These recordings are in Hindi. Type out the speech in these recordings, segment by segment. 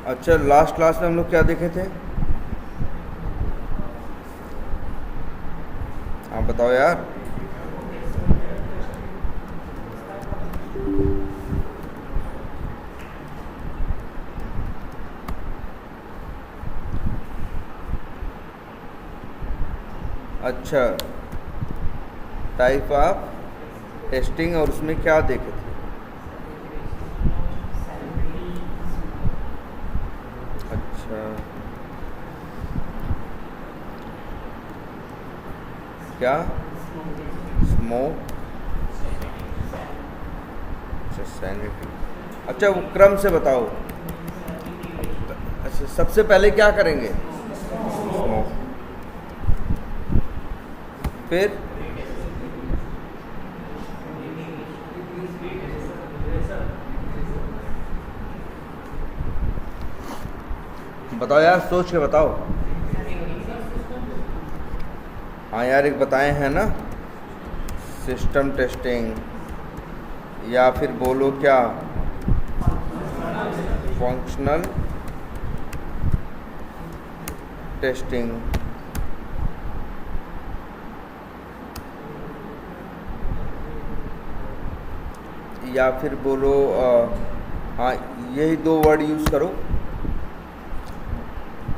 अच्छा, लास्ट क्लास में हम लोग क्या देखे थे? आप बताओ यार। अच्छा, टाइप ऑफ टेस्टिंग, और उसमें क्या देखे थे? अच्छा, क्या? स्मोक। अच्छा, सैनिटी। अच्छा, वो क्रम से बताओ। अच्छा, सबसे पहले क्या करेंगे? स्मोक। फिर बताओ यार, सोच के बताओ। हाँ यार, एक बताए हैं ना, सिस्टम टेस्टिंग, या फिर बोलो क्या, फंक्शनल टेस्टिंग, या फिर बोलो हाँ, यही दो वर्ड यूज़ करो।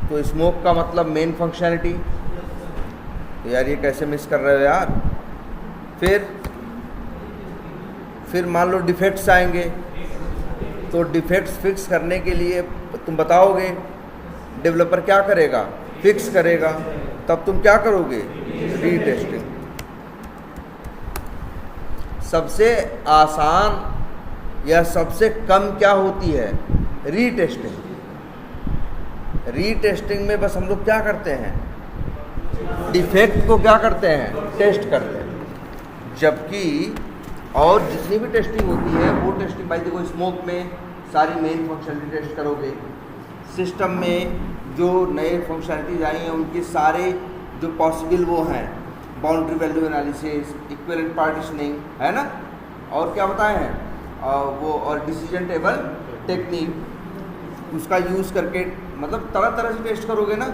तो स्मोक का मतलब मेन फंक्शनैलिटी। तो यार ये कैसे मिस कर रहे हो यार? फिर मान लो डिफेक्ट्स आएंगे, तो डिफेक्ट्स फिक्स करने के लिए तुम बताओगे, डेवलपर क्या करेगा? फिक्स करेगा। तब तुम क्या करोगे? रीटेस्टिंग। सबसे आसान या सबसे कम क्या होती है? रीटेस्टिंग। रीटेस्टिंग में बस हम लोग क्या करते हैं? डिफेक्ट को क्या करते हैं? टेस्ट करते हैं। जबकि और जितनी भी टेस्टिंग होती है वो टेस्टिंग, भाई देखो, स्मोक में सारी मेन फंक्शनलिटी टेस्ट करोगे, सिस्टम में जो नए फंक्शनलिटीज आई हैं उनके सारे जो पॉसिबल वो हैं, boundary value analysis, equivalent partitioning, है ना, और क्या बताए हैं वो, और डिसीजन टेबल टेक्निक, उसका यूज़ करके मतलब तरह तरह से टेस्ट करोगे ना।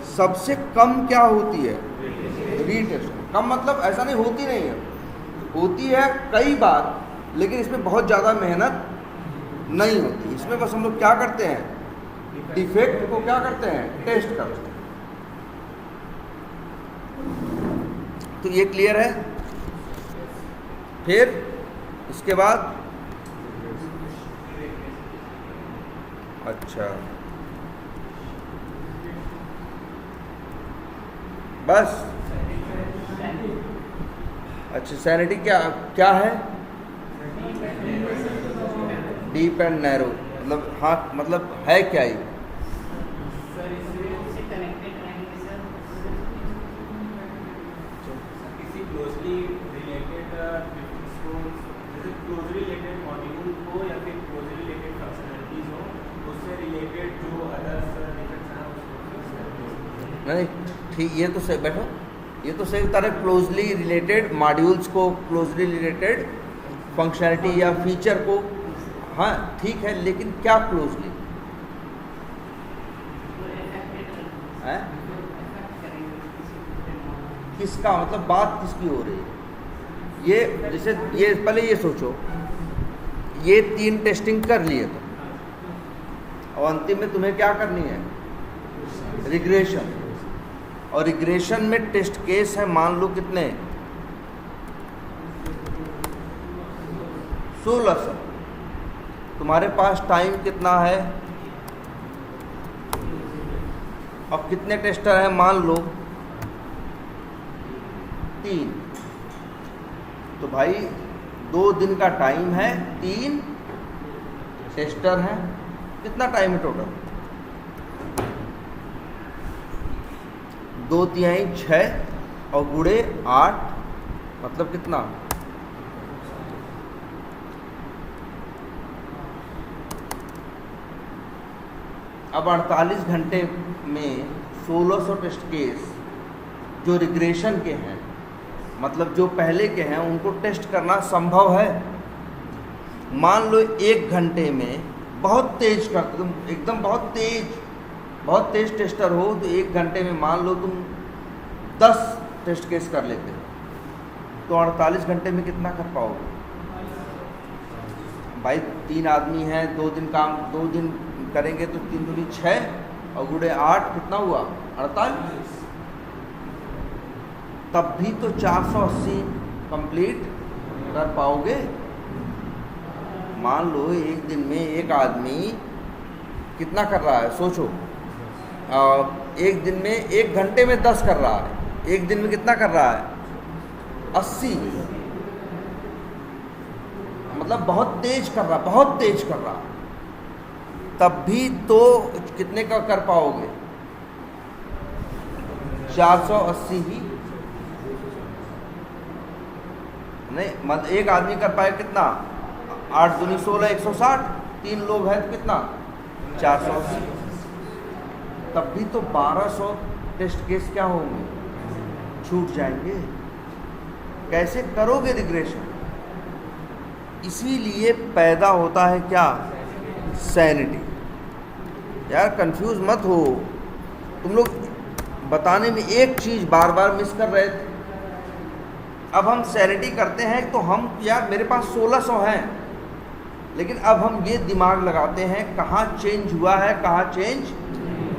सबसे कम क्या होती है? रीटेस्ट। कम मतलब ऐसा नहीं होती नहीं है, होती है कई बार, लेकिन इसमें बहुत ज़्यादा मेहनत नहीं होती। इसमें बस हम लोग क्या करते हैं? डिफेक्ट को क्या करते हैं? टेस्ट करते हैं। तो ये क्लियर है। फिर इसके बाद अच्छा, बस। अच्छा, सैनिटी क्या क्या है? डीप एंड नैरो, मतलब हाँ, मतलब है क्या ये? नहीं ठीक, ये तो सही, बैठो, ये तो सही तरह क्लोजली रिलेटेड मॉड्यूल्स को, क्लोजली रिलेटेड फंक्शनैलिटी या फीचर को, हाँ ठीक है, लेकिन क्या क्लोजली है? किसका मतलब, बात किसकी हो रही है? ये जैसे ये पहले ये सोचो, ये 3 टेस्टिंग कर लिए तो, और अंतिम में तुम्हें क्या करनी है? रिग्रेशन। और रिग्रेशन में टेस्ट केस है, मान लो कितने? 1600। तुम्हारे पास टाइम कितना है? अब कितने टेस्टर हैं? मान लो 3। तो भाई 2 दिन का टाइम है, 3 टेस्टर हैं, कितना टाइम है टोटल? 2 तिहाई 6 और गुणे 8, मतलब कितना? अब 48 घंटे में 1600 टेस्ट केस जो रिग्रेशन के हैं, मतलब जो पहले के हैं, उनको टेस्ट करना संभव है? मान लो 1 घंटे में बहुत तेज करते तुम, एकदम बहुत तेज टेस्टर हो तो 1 घंटे में मान लो तुम 10 टेस्ट केस कर लेते हो, तो 48 घंटे में कितना कर पाओगे भाई? 3 आदमी हैं, 2 दिन करेंगे तो 3 दूनी 6 और गुड़े 8, कितना हुआ? 48। तब भी तो 480 कंप्लीट कर पाओगे। मान लो एक दिन में एक आदमी कितना कर रहा है, सोचो। एक दिन में 1 घंटे में 10 कर रहा है, एक दिन में कितना कर रहा है? 80। मतलब बहुत तेज कर रहा। तब भी तो कितने का कर पाओगे? 480 ही नहीं, मतलब एक आदमी कर पाए कितना? 8 दूनी 16, 160। 3 लोग हैं तो कितना? 480। तब भी तो 1200 टेस्ट केस क्या होंगे? छूट जाएंगे। कैसे करोगे रिग्रेशन? इसीलिए पैदा होता है क्या? सैनिटी। यार कंफ्यूज मत हो, तुम लोग बताने में एक चीज़ बार बार मिस कर रहे थे। अब हम सैनिटी करते हैं तो हम, यार मेरे पास 1600 हैं, लेकिन अब हम ये दिमाग लगाते हैं कहाँ चेंज हुआ है, कहाँ चेंज।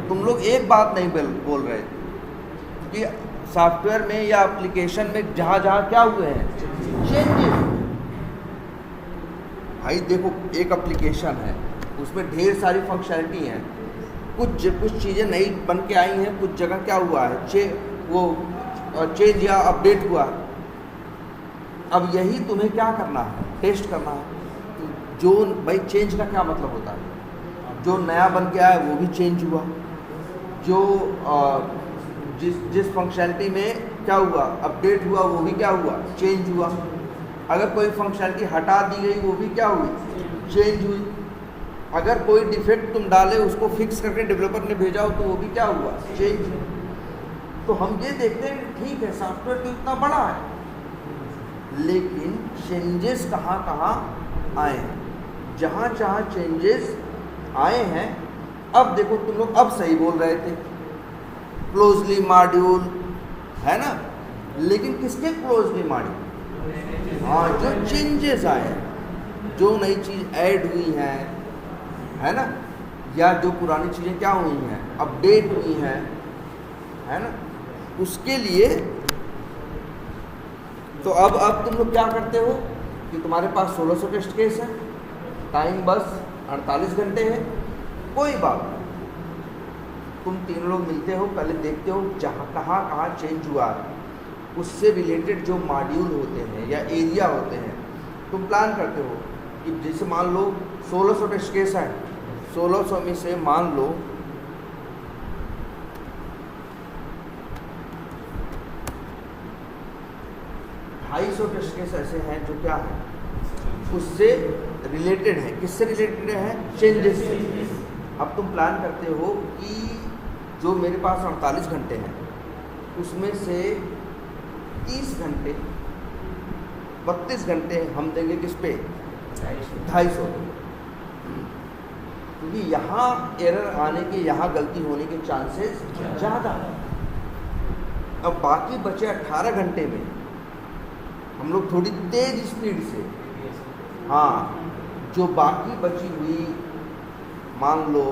तुम लोग एक बात नहीं बोल रहे थे कि सॉफ्टवेयर में या एप्लीकेशन में जहाँ क्या हुए हैं चेंजेस। भाई देखो, एक एप्लीकेशन है, उसमें ढेर सारी फंक्शनलिटी हैं, कुछ चीज़ें नई बन के आई हैं, कुछ जगह क्या हुआ है चेंज या अपडेट हुआ। अब यही तुम्हें क्या करना है? टेस्ट करना है। जो भाई चेंज का क्या मतलब होता है? जो नया बन के आया वो भी चेंज हुआ, जो जिस फंक्शनलिटी में क्या हुआ, अपडेट हुआ, वो भी क्या हुआ? चेंज हुआ। अगर कोई फंक्शनलिटी हटा दी गई वो भी क्या हुई? चेंज हुई। अगर कोई डिफेक्ट तुम डाले उसको फिक्स करके डेवलपर ने भेजा हो तो वो भी क्या हुआ? चेंज। तो हम ये देखते हैं कि ठीक है सॉफ्टवेयर तो इतना बड़ा है, लेकिन चेंजेस कहाँ आए हैं? जहाँ चेंजेस आए हैं, अब देखो तुम लोग अब सही बोल रहे थे, क्लोजली मॉड्यूल है ना, लेकिन किसके क्लोजली मॉड्यूल? हाँ, जो चेंजेस आए हैं, जो नई चीज़ ऐड हुई है ना, या जो पुरानी चीज़ें क्या हुई हैं, अपडेट हुई हैं, है ना, उसके लिए। तो अब तुम लोग क्या करते हो कि तुम्हारे पास 1600 टेस्ट केस है, टाइम बस 48 घंटे है, कोई बात नहीं। तुम 3 लोग मिलते हो, पहले देखते हो कहाँ चेंज हुआ है, उससे रिलेटेड जो मॉड्यूल होते हैं या एरिया होते हैं, तुम प्लान करते हो कि जैसे मान लो 1600 टेस्ट केस है, 1600 में से मान लो 250 टेस्ट केस ऐसे हैं जो क्या है, उससे रिलेटेड है। किससे रिलेटेड है? चेंजेस से। अब तुम प्लान करते हो कि जो मेरे पास 48 घंटे हैं उसमें से 30 घंटे 32 घंटे हम देंगे किस पे? 250। क्योंकि यहाँ एरर आने के, यहाँ गलती होने के चांसेस ज़्यादा है। अब बाकी बचे 18 घंटे में हम लोग थोड़ी तेज स्पीड से, हाँ, जो बाकी बची हुई मान लो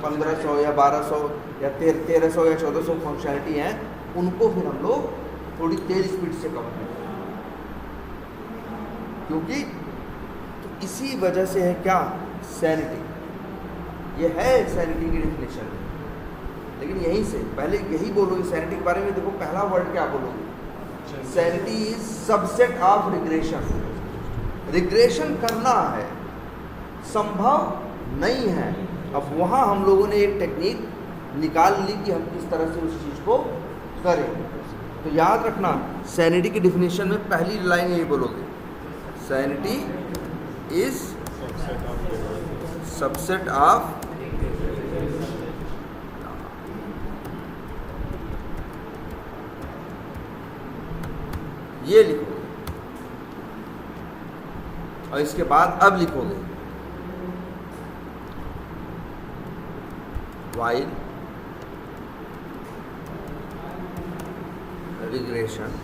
1500 या 1200 या 1300 या 1400 फंक्शनलिटी हैं, उनको फिर हम लोग थोड़ी तेज स्पीड से कवर करें। क्योंकि तो इसी वजह से है क्या? सैनिटी। ये है सैनिटी की डेफिनेशन। लेकिन यहीं से पहले यही बोलोगे सैनिटी के बारे में। देखो पहला वर्ड क्या बोलोगे? Sanity is subset of regression. Regression करना है, संभव नहीं है। अब वहाँ हम लोगों ने एक टेक्निक निकाल ली कि हम किस तरह से उस चीज़ को करें। तो याद रखना, सैनिटी की डिफिनेशन में पहली लाइन यही बोलोगे, सैनिटी इज सबसेट ऑफ ये लिखोगे और इसके बाद अब लिखोगे while regression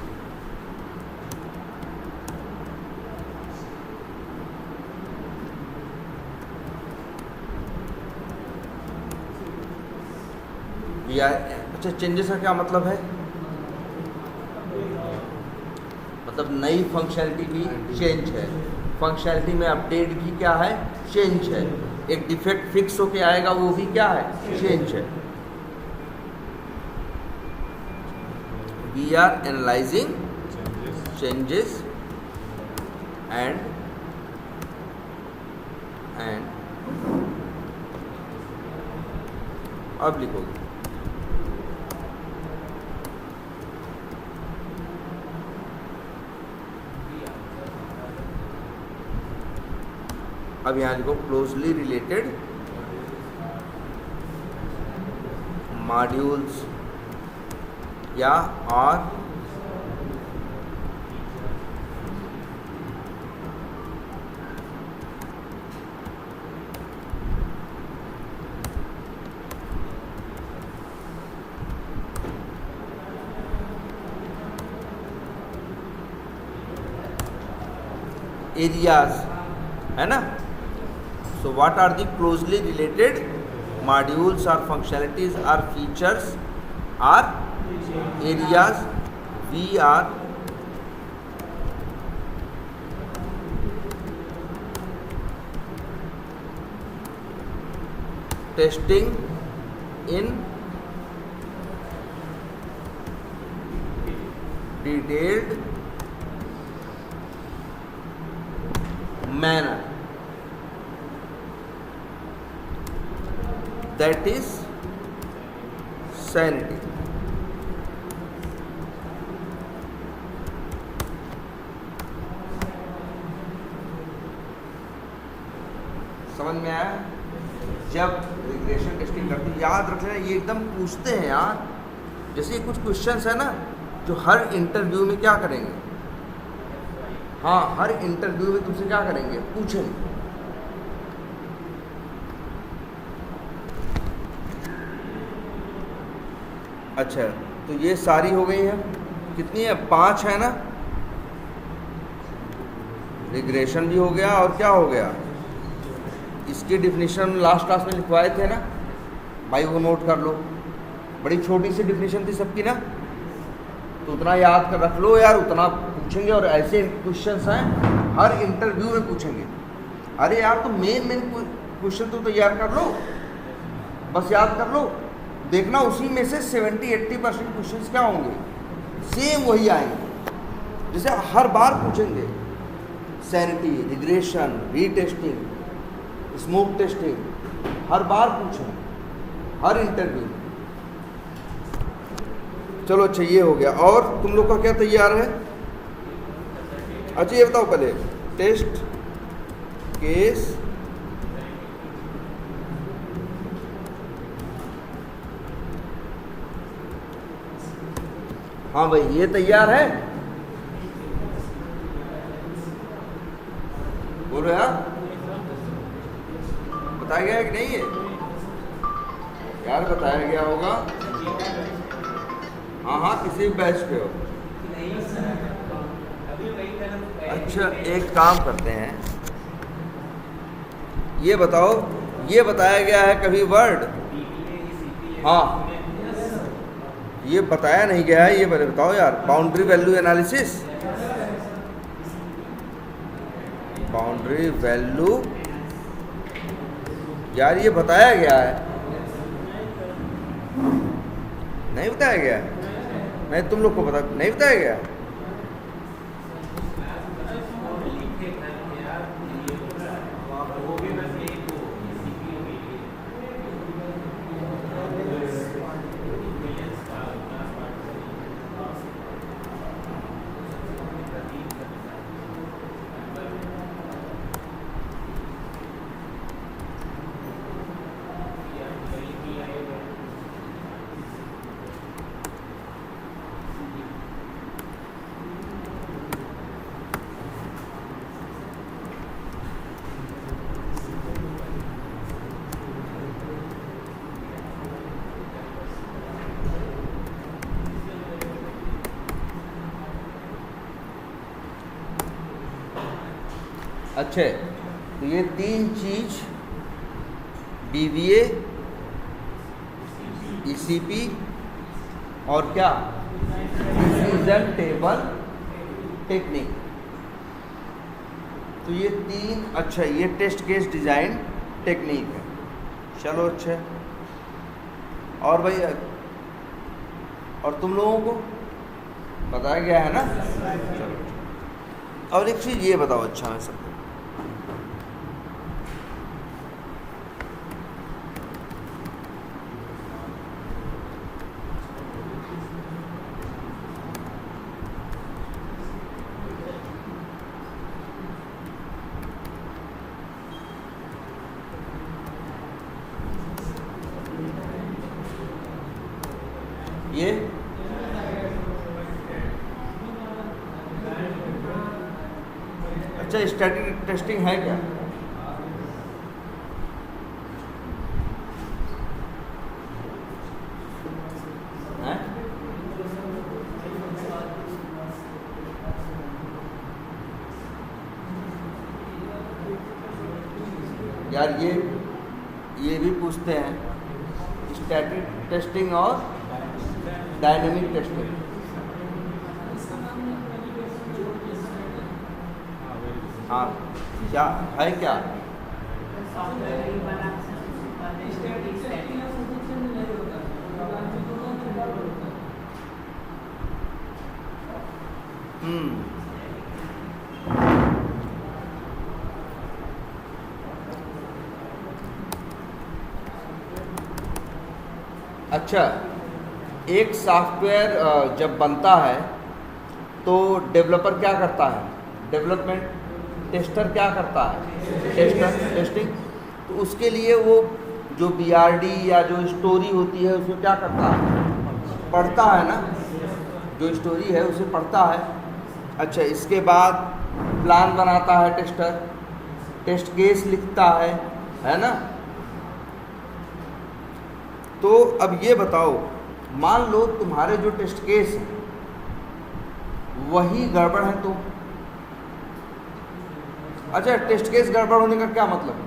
अच्छा, चेंजेस का क्या मतलब है? मतलब नई फंक्शनैलिटी की चेंज है, फंक्शनैलिटी में अपडेट की क्या है? चेंज है। एक डिफेक्ट फिक्स होके आएगा, वो भी क्या है? चेंज है। We are analysing changes and अब लिखोगे अब यहाँ लिखो क्लोजली रिलेटेड मॉड्यूल्स या और एरियाज, है ना? So what are the closely related modules or functionalities or features or areas we are testing in detailed manner? That is sanity. समझ में आया? जब रिग्रेशन टेस्टिंग करते हैं, याद रखना, ये एकदम पूछते हैं यार। जैसे कुछ क्वेश्चंस है ना जो हर इंटरव्यू में क्या करेंगे, हाँ हर इंटरव्यू में तुमसे क्या करेंगे? पूछेंगे। अच्छा, तो ये सारी हो गई है, कितनी है? 5 है ना? रिग्रेशन भी हो गया और क्या हो गया? इसकी डिफिनीशन लास्ट क्लास में लिखवाए थे ना भाई, वो नोट कर लो। बड़ी छोटी सी डिफिनीशन थी सबकी ना, तो उतना याद कर रख लो यार, उतना पूछेंगे। और ऐसे क्वेश्चंस हैं हर इंटरव्यू में पूछेंगे। अरे यार, तो मेन क्वेश्चन तो तैयार कर लो, बस याद कर लो। देखना उसी में से 70-80% क्वेश्चन क्या होंगे? सेम वही आएंगे, जैसे हर बार पूछेंगे। Sanity, regression, retesting, smoke testing, हर बार पूछेंगे, हर इंटरव्यू में। चलो अच्छा, ये हो गया। और तुम लोग का क्या तैयार है? अच्छा ये बताओ पहले, टेस्ट केस हाँ भाई, ये तैयार है? बोलो यार, बताया गया है कि नहीं? है यार, बताया गया होगा। हाँ हाँ, किसी बैच पे हो। अच्छा, एक काम करते हैं, ये बताओ, ये बताया गया है कभी वर्ड? हाँ, ये बताया नहीं गया है, ये बताओ यार। Boundary value analysis, boundary value यार, ये बताया गया है? नहीं बताया गया? मैं तुम लोग को नहीं बताया गया? अच्छे, तो ये तीन चीज DVA, ECP और क्या, डिसीजन टेबल टेक्निक। तो ये तीन, अच्छा ये टेस्ट केस डिज़ाइन टेक्निक है। चलो अच्छा, और भाई और तुम लोगों को बताया गया है ना। चलो, और एक चीज़ ये बताओ, अच्छा मैं सबको ये अच्छा स्टैटिक टेस्टिंग है क्या? है? यार ये भी पूछते हैं स्टैटिक टेस्टिंग और डायनेमिक टेस्टिंग। हाँ क्या है क्या? अच्छा, एक सॉफ्टवेयर जब बनता है तो डेवलपर क्या करता है? डेवलपमेंट टेस्टर क्या करता है? टेस्टिंग। तो उसके लिए वो जो BRD या जो स्टोरी होती है उसमें क्या करता है? पढ़ता है ना, जो स्टोरी है उसे पढ़ता है। अच्छा, इसके बाद प्लान बनाता है टेस्टर, टेस्ट केस लिखता है ना। तो अब ये बताओ, मान लो तुम्हारे जो टेस्ट केस है वही गड़बड़ है तो अच्छा, टेस्ट केस गड़बड़ होने का क्या मतलब है?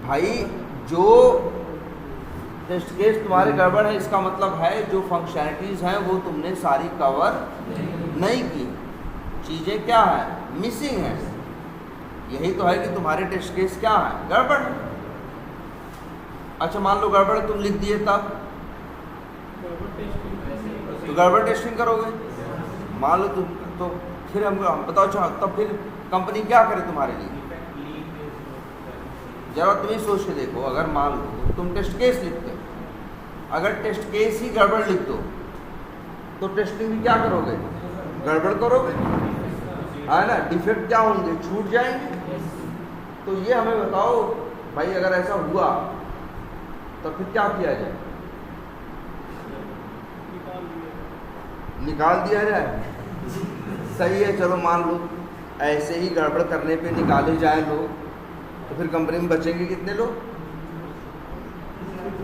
भाई जो टेस्ट केस तुम्हारे गड़बड़ है इसका मतलब है जो फंक्शनैलिटीज हैं वो तुमने सारी कवर नहीं की, चीज़ें क्या है, मिसिंग है। यही तो है कि तुम्हारे टेस्ट केस क्या है, गड़बड़ है। अच्छा मान लो गड़बड़ तुम लिख दिए तब तो गड़बड़ टेस्टिंग करोगे। मान लो तुम तो फिर हम बताओ, अच्छा तब फिर कंपनी क्या करे तुम्हारे लिए? जरा तुम ही सोच के देखो, अगर मान लो तुम टेस्ट केस लिखते हो, अगर टेस्ट केस ही गड़बड़ लिख दो तो टेस्टिंग भी क्या करोगे? गड़बड़ करोगे, है ना। डिफेक्ट क्या होंगे? छूट जाएंगे। तो ये हमें बताओ भाई, अगर ऐसा हुआ तो फिर क्या किया जाए? निकाल दिया जाए। सही है, चलो मान लो ऐसे ही गड़बड़ करने पे निकाले जाए लोग, तो फिर कंपनी में बचेंगे कितने लोग?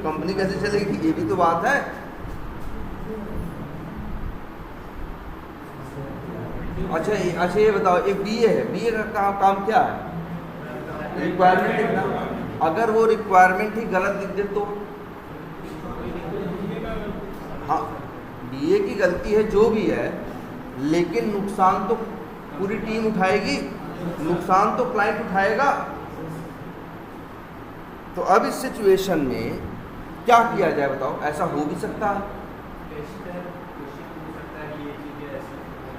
कंपनी कैसे चलेगी? ये भी तो बात है। अच्छा ये बताओ, एक BA है, BA का काम क्या है? रिक्वायरमेंट लिखना। अगर वो रिक्वायरमेंट ही गलत लिख दे तो हाँ, BA की गलती है जो भी है, लेकिन नुकसान तो पूरी टीम उठाएगी, नुकसान तो क्लाइंट उठाएगा। तो अब इस सिचुएशन में क्या किया जाए बताओ? ऐसा हो भी सकता है।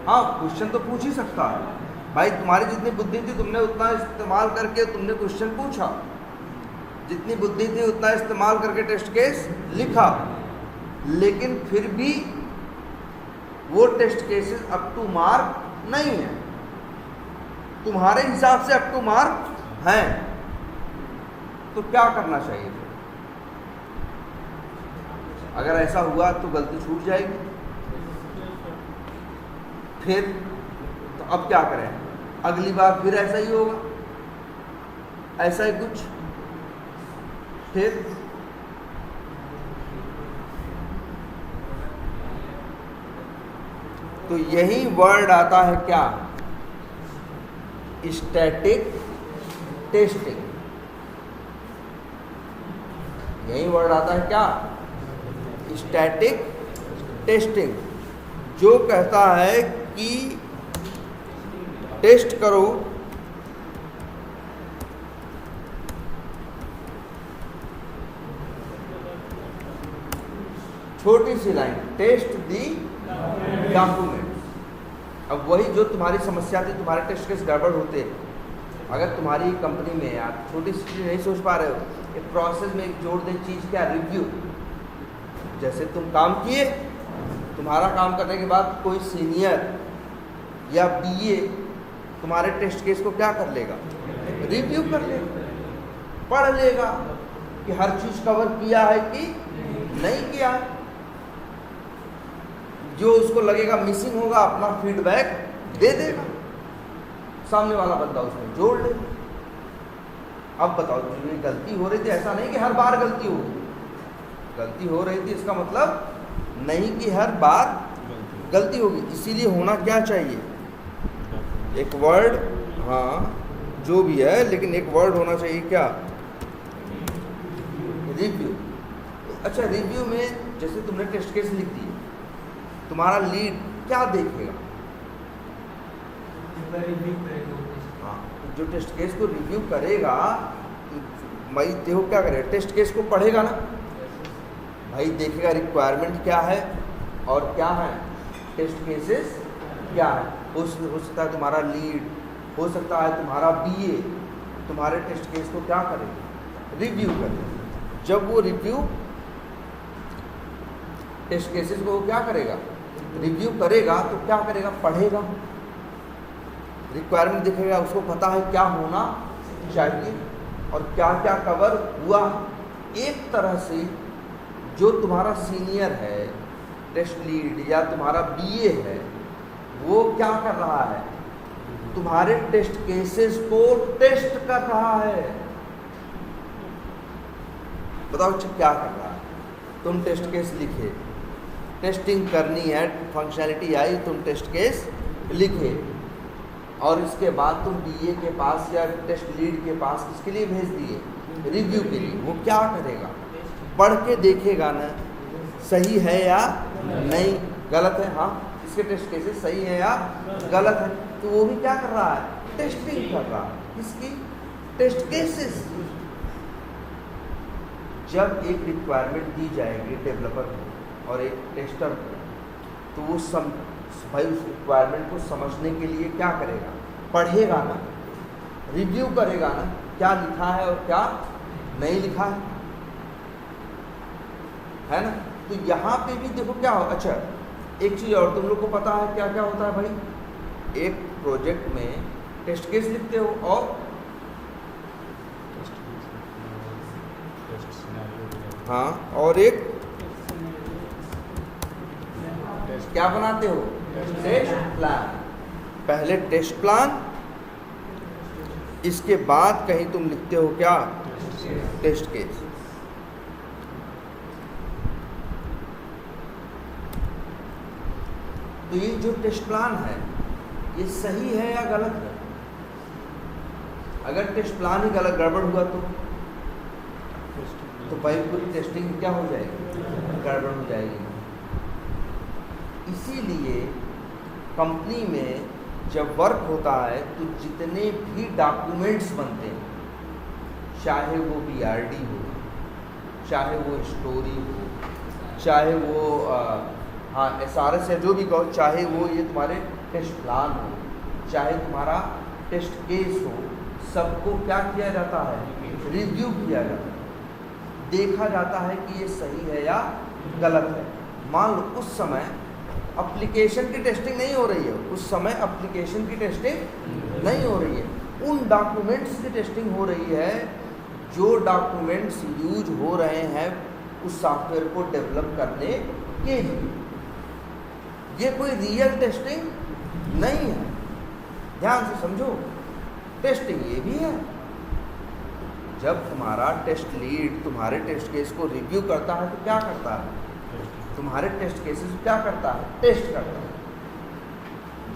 हाँ, क्वेश्चन तो पूछ ही सकता है भाई। तुम्हारी जितनी बुद्धि थी तुमने उतना इस्तेमाल करके तुमने क्वेश्चन पूछा, जितनी बुद्धि थी उतना इस्तेमाल करके टेस्ट केस लिखा, लेकिन फिर भी वो test cases up to mark नहीं है। तुम्हारे हिसाब से अप टू मार्क हैं, तो क्या करना चाहिए? अगर ऐसा हुआ तो गलती छूट जाएगी। फिर तो अब क्या करें? अगली बार फिर ऐसा ही होगा, ऐसा ही कुछ। फिर तो यही वर्ड आता है क्या, स्टैटिक टेस्टिंग। यही वर्ड आता है क्या, स्टैटिक टेस्टिंग, जो कहता है कि टेस्ट करो छोटी सी लाइन, टेस्ट दी डॉक्यूमेंट। अब वही जो तुम्हारी समस्या थी, तुम्हारे टेस्ट केस गड़बड़ होते, अगर तुम्हारी कंपनी में आप छोटी सी चीज़ नहीं सोच पा रहे हो, एक प्रोसेस में एक जोड़ दे चीज़ क्या, रिव्यू। जैसे तुम काम किए, तुम्हारा काम करने के बाद कोई सीनियर या बीए तुम्हारे टेस्ट केस को क्या कर लेगा, रिव्यू कर लेगा, पढ़ लेगा कि हर चीज़ कवर किया है कि नहीं किया है। जो उसको लगेगा मिसिंग होगा, अपना फीडबैक दे देगा, सामने वाला बंदा उसमें जोड़ ले। अब बताओ, जो ये गलती हो रही थी, ऐसा नहीं कि हर बार गलती होगी, गलती हो रही थी इसका मतलब नहीं कि हर बार गलती होगी। इसीलिए होना क्या चाहिए, एक वर्ड, हाँ जो भी है, लेकिन एक वर्ड होना चाहिए क्या, रिव्यू। अच्छा, रिव्यू में जैसे तुमने टेस्ट केस लिख दिए, तुम्हारा लीड क्या देखेगा, हाँ जो टेस्ट केस को रिव्यू करेगा, भाई देखो क्या करेगा, टेस्ट केस को पढ़ेगा ना भाई, देखेगा रिक्वायरमेंट क्या है और क्या है, टेस्ट केसेस क्या है। हो सकता है तुम्हारा लीड, हो सकता है तुम्हारा बीए तुम्हारे टेस्ट केस को क्या करेगा, रिव्यू करेगा। जब वो रिव्यू टेस्ट केसेस को क्या करेगा, रिव्यू करेगा, तो क्या करेगा, पढ़ेगा, रिक्वायरमेंट दिखेगा, उसको पता है क्या होना चाहिए और क्या क्या कवर हुआ। एक तरह से जो तुम्हारा सीनियर है, टेस्ट लीड या तुम्हारा बीए है, वो क्या कर रहा है, तुम्हारे टेस्ट केसेस को टेस्ट कर रहा है। बताओ क्या कर रहा है, तुम टेस्ट केस लिखे, टेस्टिंग करनी है, फंक्शनैलिटी आई, तुम टेस्ट केस लिखे, और इसके बाद तुम बीए के पास या टेस्ट लीड के पास किसके लिए भेज दिए, रिव्यू के लिए। वो क्या करेगा, पढ़ के देखेगा ना सही है या नहीं, गलत है, हाँ इसके टेस्ट केसेस सही है या गलत है। तो वो भी क्या कर रहा है, टेस्टिंग कर रहा है, किसकी, टेस्ट केसेस। जब एक रिक्वायरमेंट दी जाएगी डेवलपर को और एक टेस्टर को, तो वो भाई उस रिक्वायरमेंट को समझने के लिए क्या करेगा, पढ़ेगा ना, रिव्यू करेगा ना, क्या लिखा है और क्या नहीं लिखा है ना। तो यहाँ पे भी देखो क्या हो। अच्छा एक चीज़ और, तुम लोग को पता है क्या क्या होता है भाई, एक प्रोजेक्ट में टेस्ट केस लिखते हो और हाँ, और एक क्या बनाते हो, टेस्ट प्लान। पहले टेस्ट प्लान, इसके बाद कहीं तुम लिखते हो क्या, टेस्ट केस। तो ये जो टेस्ट प्लान है ये सही है या गलत है। अगर टेस्ट प्लान ही गलत गड़बड़ हुआ तो भाई पूरी टेस्टिंग क्या हो जाएगी, गड़बड़ हो जाएगी। इसीलिए कंपनी में जब वर्क होता है तो जितने भी डॉक्यूमेंट्स बनते हैं, चाहे वो BRD हो, चाहे वो स्टोरी हो, चाहे वो हाँ SRS है जो भी कहो, चाहे वो ये तुम्हारे टेस्ट प्लान हो, चाहे तुम्हारा टेस्ट केस हो, सबको क्या किया जाता है, रिव्यू किया जाता है, देखा जाता है कि ये सही है या गलत है। मान लो उस समय एप्लीकेशन की टेस्टिंग नहीं हो रही है, उस समय एप्लीकेशन की टेस्टिंग नहीं हो रही है, उन डॉक्यूमेंट्स की टेस्टिंग हो रही है जो डॉक्यूमेंट्स यूज हो रहे हैं उस सॉफ्टवेयर को डेवलप करने के लिए। ये कोई रियल टेस्टिंग नहीं है, ध्यान से समझो। टेस्टिंग ये भी है, जब तुम्हारा टेस्ट लीड तुम्हारे टेस्ट केस को रिव्यू करता है तो क्या करता है, तुम्हारे टेस्ट केसेस क्या करता है, टेस्ट करता है।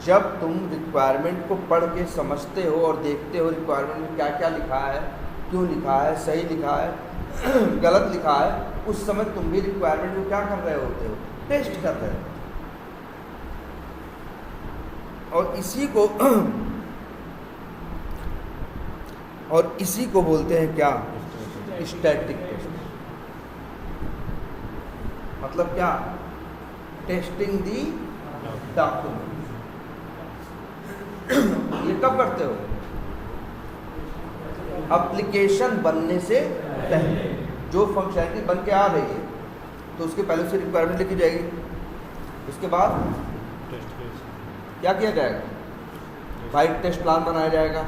जब तुम रिक्वायरमेंट को पढ़ के समझते हो और देखते हो रिक्वायरमेंट में क्या क्या लिखा है, क्यों लिखा है, सही लिखा है गलत लिखा है, उस समय तुम भी रिक्वायरमेंट को क्या कर रहे होते हो, टेस्ट कर रहे हो। और इसी को बोलते हैं क्या, स्टैटिक टेस्टिंग। मतलब क्या, टेस्टिंग दी डॉक्यूमेंट। ये कब करते हो, एप्लीकेशन बनने से पहले। जो फंक्शनैलिटी बन के आ रही है तो उसके पहले से रिक्वायरमेंट लिखी जाएगी, उसके बाद क्या किया जाएगा, भाई टेस्ट प्लान बनाया जाएगा,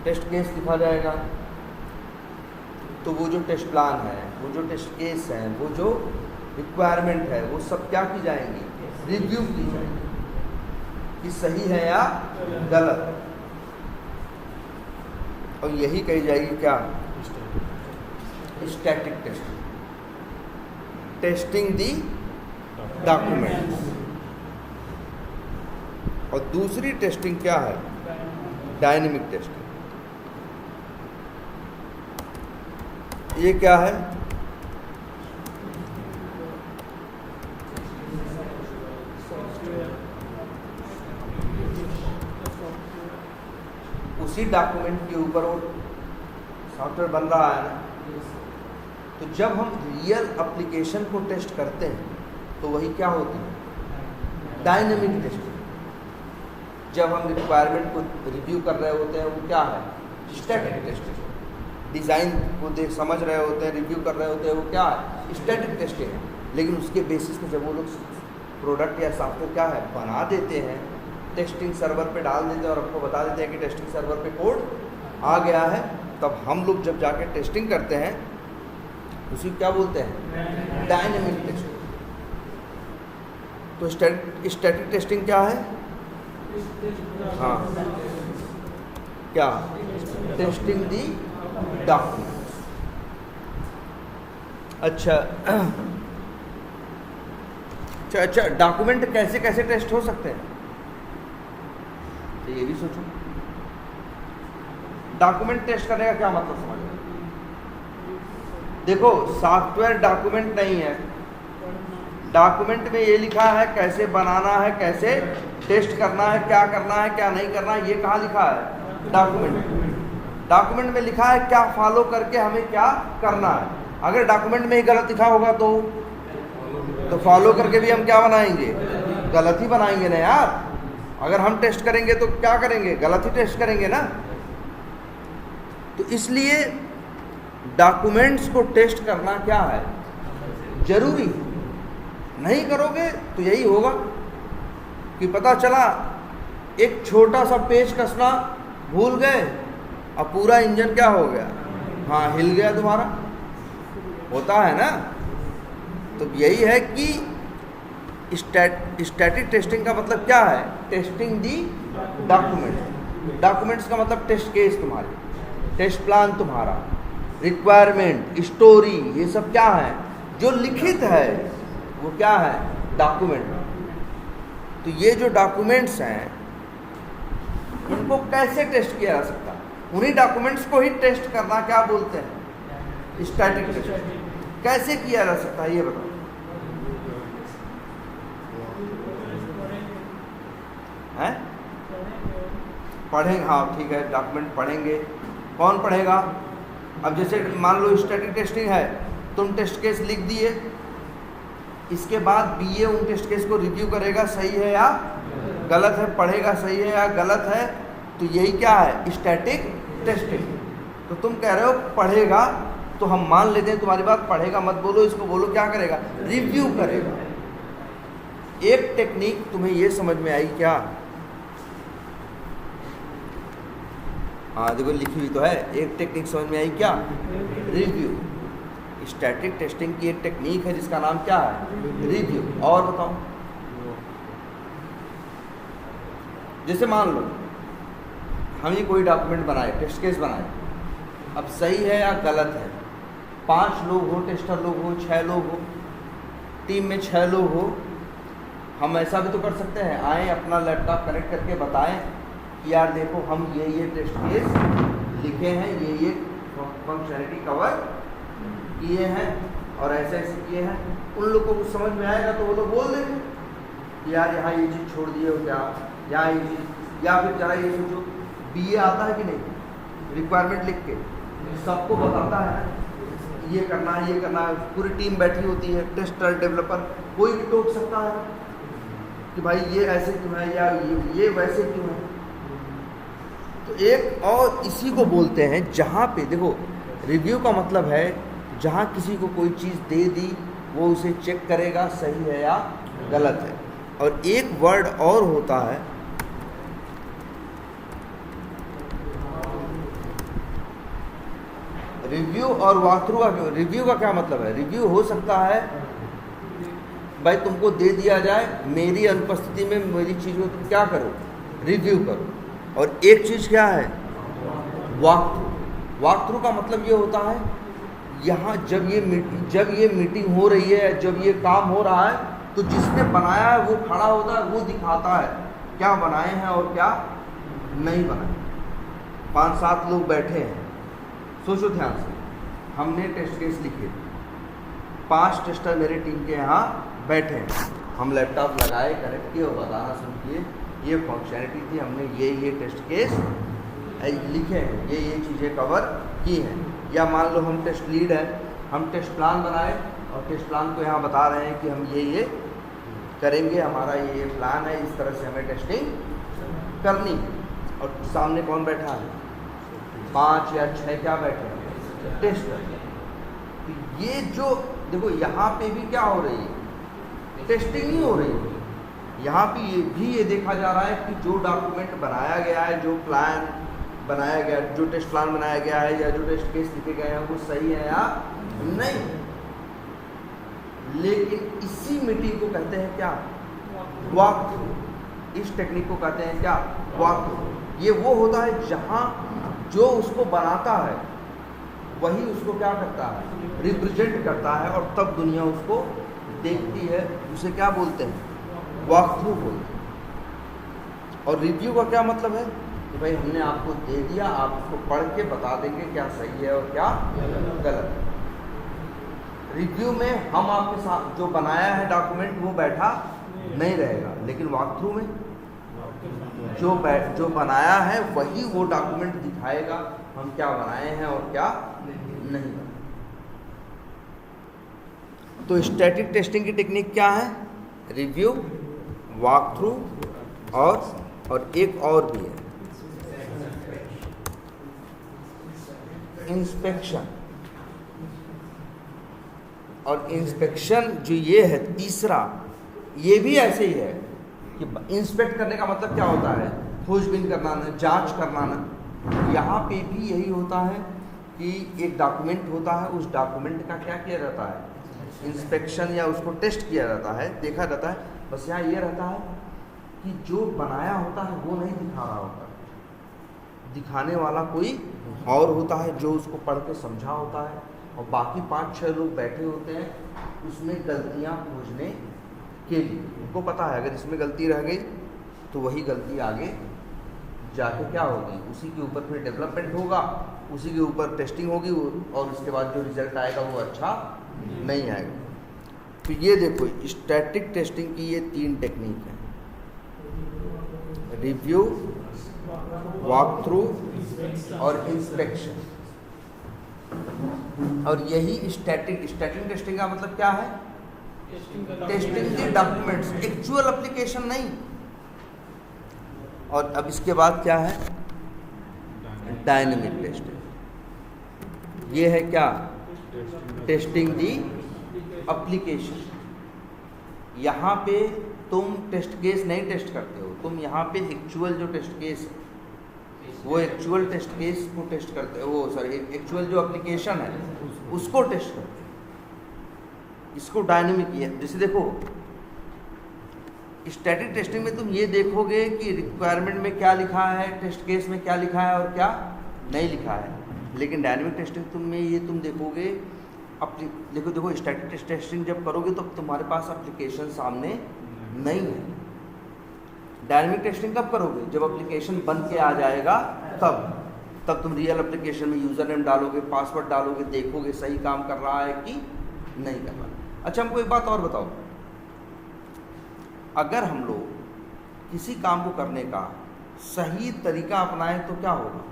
टेस्ट केस लिखा जाएगा। तो वो जो टेस्ट प्लान है, वो जो टेस्ट केस है, वो जो रिक्वायरमेंट है, वो सब क्या की जाएंगी, रिव्यू की जाएंगी कि सही है या गलत। और यही कही जाएगी क्या, static testing, testing the documents. और दूसरी टेस्टिंग क्या है, डायनेमिक टेस्टिंग। ये क्या है, उसी डॉक्यूमेंट के ऊपर वो सॉफ्टवेयर बन रहा है ना। तो जब हम रियल एप्लीकेशन को टेस्ट करते हैं तो वही क्या होती है, डायनेमिक टेस्टिंग। जब हम रिक्वायरमेंट को रिव्यू कर रहे होते हैं वो क्या है, स्टैटिक टेस्टिंग। डिज़ाइन को देख समझ रहे होते हैं, रिव्यू कर रहे होते हैं, वो क्या है, स्टैटिक टेस्टिंग है। लेकिन उसके बेसिस पे जब वो लोग प्रोडक्ट या सॉफ्टवेयर क्या है बना देते हैं, टेस्टिंग सर्वर पे डाल देते हैं और आपको बता देते हैं कि टेस्टिंग सर्वर पे कोड आ गया है, तब हम लोग जब जाके टेस्टिंग करते हैं उसी क्या बोलते हैं, डायनेमिक टेस्टिंग। तो स्टैटिक टेस्टिंग क्या है, हाँ क्या, टेस्टिंग दी डॉक्यूमेंट्स। अच्छा, डॉक्यूमेंट कैसे कैसे टेस्ट हो सकते हैं, तो ये भी सोचो। डॉक्यूमेंट टेस्ट करने का क्या मतलब समझ लो। देखो, सॉफ्टवेयर डॉक्यूमेंट नहीं है। डॉक्यूमेंट में ये लिखा है कैसे बनाना है, कैसे टेस्ट करना है, क्या करना है, क्या नहीं करना है, ये कहाँ लिखा है, डॉक्यूमेंट। डॉक्यूमेंट में लिखा है क्या फॉलो करके हमें क्या करना है। अगर डॉक्यूमेंट में ही गलत लिखा होगा तो फॉलो करके भी हम क्या बनाएंगे, गलत ही बनाएंगे ना यार। अगर हम टेस्ट करेंगे तो क्या करेंगे, गलत ही टेस्ट करेंगे ना। तो इसलिए डॉक्यूमेंट्स को टेस्ट करना क्या है, जरूरी। नहीं करोगे तो यही होगा कि पता चला एक छोटा सा पेच कसना भूल गए और पूरा इंजन क्या हो गया, हाँ हिल गया तुम्हारा, होता है ना। तो यही है कि स्टैटिक टेस्टिंग का मतलब क्या है, टेस्टिंग दी डॉक्यूमेंट्स। डॉक्यूमेंट्स का मतलब टेस्ट केस तुम्हारे, टेस्ट प्लान तुम्हारा, रिक्वायरमेंट, स्टोरी, ये सब क्या है जो लिखित है, वो क्या है, डॉक्यूमेंट। तो ये जो डॉक्यूमेंट्स हैं इनको कैसे टेस्ट किया जा सकता है, उन्हीं डॉक्यूमेंट्स को ही टेस्ट करना क्या बोलते हैं, स्टैटिक टेस्ट। कैसे किया जा सकता है ये बताओ। हैं, पढ़ेंगे, हाँ ठीक है, डॉक्यूमेंट पढ़ेंगे। कौन पढ़ेगा, अब जैसे मान लो स्टैटिक टेस्टिंग है, तुम टेस्ट केस लिख दिए, इसके बाद बीए उन टेस्ट केस को रिव्यू करेगा सही है या गलत है, पढ़ेगा सही है या गलत है। तो यही क्या है, स्टैटिक टेस्टिंग। तो तुम कह रहे हो पढ़ेगा, तो हम मान लेते हैं तुम्हारी बात, पढ़ेगा मत बोलो, इसको बोलो क्या करेगा, रिव्यू करेगा। एक टेक्निक तुम्हें ये समझ में आई क्या, हाँ देखो लिखी हुई तो है, एक टेक्निक समझ में आई क्या, रिव्यू। स्टैटिक टेस्टिंग की एक टेक्निक है जिसका नाम क्या है, रिव्यू। और बताओ, जैसे मान लो हम ये कोई डॉक्यूमेंट बनाए, टेस्ट केस बनाए, अब सही है या गलत है, 5 लोग हो, टेस्टर लोग हो, 6 लोग हो, टीम में 6 लोग हो, हम ऐसा भी तो कर सकते हैं, आए अपना लैपटॉप कनेक्ट करके बताएं कि यार देखो हम ये टेस्ट केस लिखे हैं, ये फंक्शनैलिटी कवर किए हैं और ऐसे ऐसे किए हैं। उन लोगों को समझ में आएगा तो वो लोग बोल देंगे कि यार यहाँ ये चीज़ छोड़ दिए हो क्या, यहाँ ये चीज़, या फिर जरा ये सोचो BA आता है कि नहीं, रिक्वायरमेंट लिख के सबको बताता है ये करना है, ये करना है, पूरी टीम बैठी होती है, टेस्टर डेवलपर, कोई भी टोक सकता है कि भाई ये ऐसे क्यों है या ये वैसे क्यों है। तो एक और इसी को बोलते हैं जहाँ पे देखो रिव्यू का मतलब है जहाँ किसी को कोई चीज़ दे दी वो उसे चेक करेगा सही है या गलत है। और एक वर्ड और होता है रिव्यू और वॉकथ्रू का। रिव्यू का क्या मतलब है? रिव्यू हो सकता है भाई तुमको दे दिया जाए मेरी अनुपस्थिति में मेरी चीज़ को तुम क्या करो, रिव्यू करो। और एक चीज़ क्या है वॉकथ्रू। वॉकथ्रू का मतलब ये होता है यहाँ जब ये मीटिंग हो रही है, जब ये काम हो रहा है तो जिसने बनाया है वो खड़ा होता है, वो दिखाता है क्या बनाए हैं और क्या नहीं बनाए। 5-7 लोग बैठे हैं, सोचो ध्यान से, हमने टेस्ट केस लिखे, 5 टेस्टर मेरे टीम के यहाँ बैठे हैं, हम लैपटॉप लगाए कनेक्ट किए और बताना शुरू किए ये फंक्शनैलिटी थी, हमने ये टेस्ट केस लिखे हैं, ये चीज़ें कवर की हैं। या मान लो हम टेस्ट लीड है, हम टेस्ट प्लान बनाए और टेस्ट प्लान को यहाँ बता रहे हैं कि हम ये करेंगे, हमारा ये प्लान है, इस तरह से हमें टेस्टिंग करनी है। और सामने कौन बैठा है? 5 या 6 क्या बैठे हैं? टेस्टर। तो ये जो देखो यहाँ पे भी क्या हो रही है, टेस्टिंग ही हो रही है। यहाँ पे ये देखा जा रहा है कि जो डॉक्यूमेंट बनाया गया है, जो प्लान बनाया गया, जो टेस्ट प्लान बनाया गया है या जो टेस्ट केस लिखे गए हैं वो सही है या नहीं। लेकिन इसी मीटिंग को कहते हैं क्या? वॉकथ्रू। इस टेक्निक को कहते हैं क्या? वॉकथ्रू। ये वो होता है जहाँ जो उसको बनाता है वही उसको क्या करता है? रिप्रेजेंट करता है और तब दुनिया उसको देखती है। उसे क्या बोलते हैं? वॉकथ्रू बोलते हैं। और रिव्यू का क्या मतलब है कि भाई हमने आपको दे दिया, आप उसको पढ़ के बता देंगे क्या सही है और क्या गलत है। रिव्यू में हम आपके साथ जो बनाया है डॉक्यूमेंट वो बैठा नहीं रहेगा, लेकिन वॉकथ्रू में जो बनाया है वही वो डॉक्यूमेंट दिखाएगा हम क्या बनाए हैं और क्या नहीं बनाए। तो स्टैटिक टेस्टिंग की टेक्निक क्या है? रिव्यू, वॉकथ्रू और एक और भी है इंस्पेक्शन। और इंस्पेक्शन जो ये है तीसरा, ये भी ऐसे ही है कि इंस्पेक्ट करने का मतलब क्या होता है? खोजबीन करना ना, जांच करना ना। यहाँ पे भी यही होता है कि एक डॉक्यूमेंट होता है, उस डॉक्यूमेंट का क्या किया जाता है? इंस्पेक्शन या उसको टेस्ट किया जाता है, देखा जाता है। बस यहाँ ये रहता है कि जो बनाया होता है वो नहीं दिखा रहा होता, दिखाने वाला कोई और होता है जो उसको पढ़ के समझा होता है, और बाकी 5-6 लोग बैठे होते हैं उसमें गलतियाँ खोजने के लिए। उनको पता है अगर इसमें गलती रह गई तो वही गलती आगे जाके क्या होगी, उसी के ऊपर फिर डेवलपमेंट होगा, उसी के ऊपर टेस्टिंग होगी और उसके बाद जो रिजल्ट आएगा वो अच्छा नहीं आएगा। तो ये देखो स्टैटिक टेस्टिंग की ये 3 टेक्निक है, रिव्यू, वॉकथ्रू और इंस्पेक्शन। और यही स्टैटिक टेस्टिंग का मतलब क्या है? टेस्टिंग के डॉक्यूमेंट्स, एक्चुअल एप्लीकेशन नहीं। और अब इसके बाद क्या है? Dynamic testing. ये है क्या? Testing the application. यहाँ पे तुम टेस्ट केस नहीं टेस्ट करते हो, तुम यहाँ पे एक्चुअल जो टेस्ट केस है वो एक्चुअल टेस्ट केस को टेस्ट करते हो, एक्चुअल जो एप्लीकेशन है उसको टेस्ट करते हो। इसको डायनेमिक है। जैसे देखो स्टैटिक टेस्टिंग में तुम ये देखोगे कि रिक्वायरमेंट में क्या लिखा है, टेस्ट केस में क्या लिखा है और क्या नहीं लिखा है। लेकिन डायनेमिक टेस्टिंग में ये तुम देखोगे देखो स्टैटिक टेस्टिंग जब करोगे तो तुम्हारे पास एप्लीकेशन सामने नहीं है। डायनेमिक टेस्टिंग कब करोगे? जब एप्लीकेशन बन के आ जाएगा तब तुम रियल एप्लीकेशन में यूज़र नेम डालोगे, पासवर्ड डालोगे, देखोगे सही काम कर रहा है कि नहीं कर रहा। अच्छा, हमको एक बात और बताओ, अगर हम लोग किसी काम को करने का सही तरीका अपनाएं तो क्या होगा?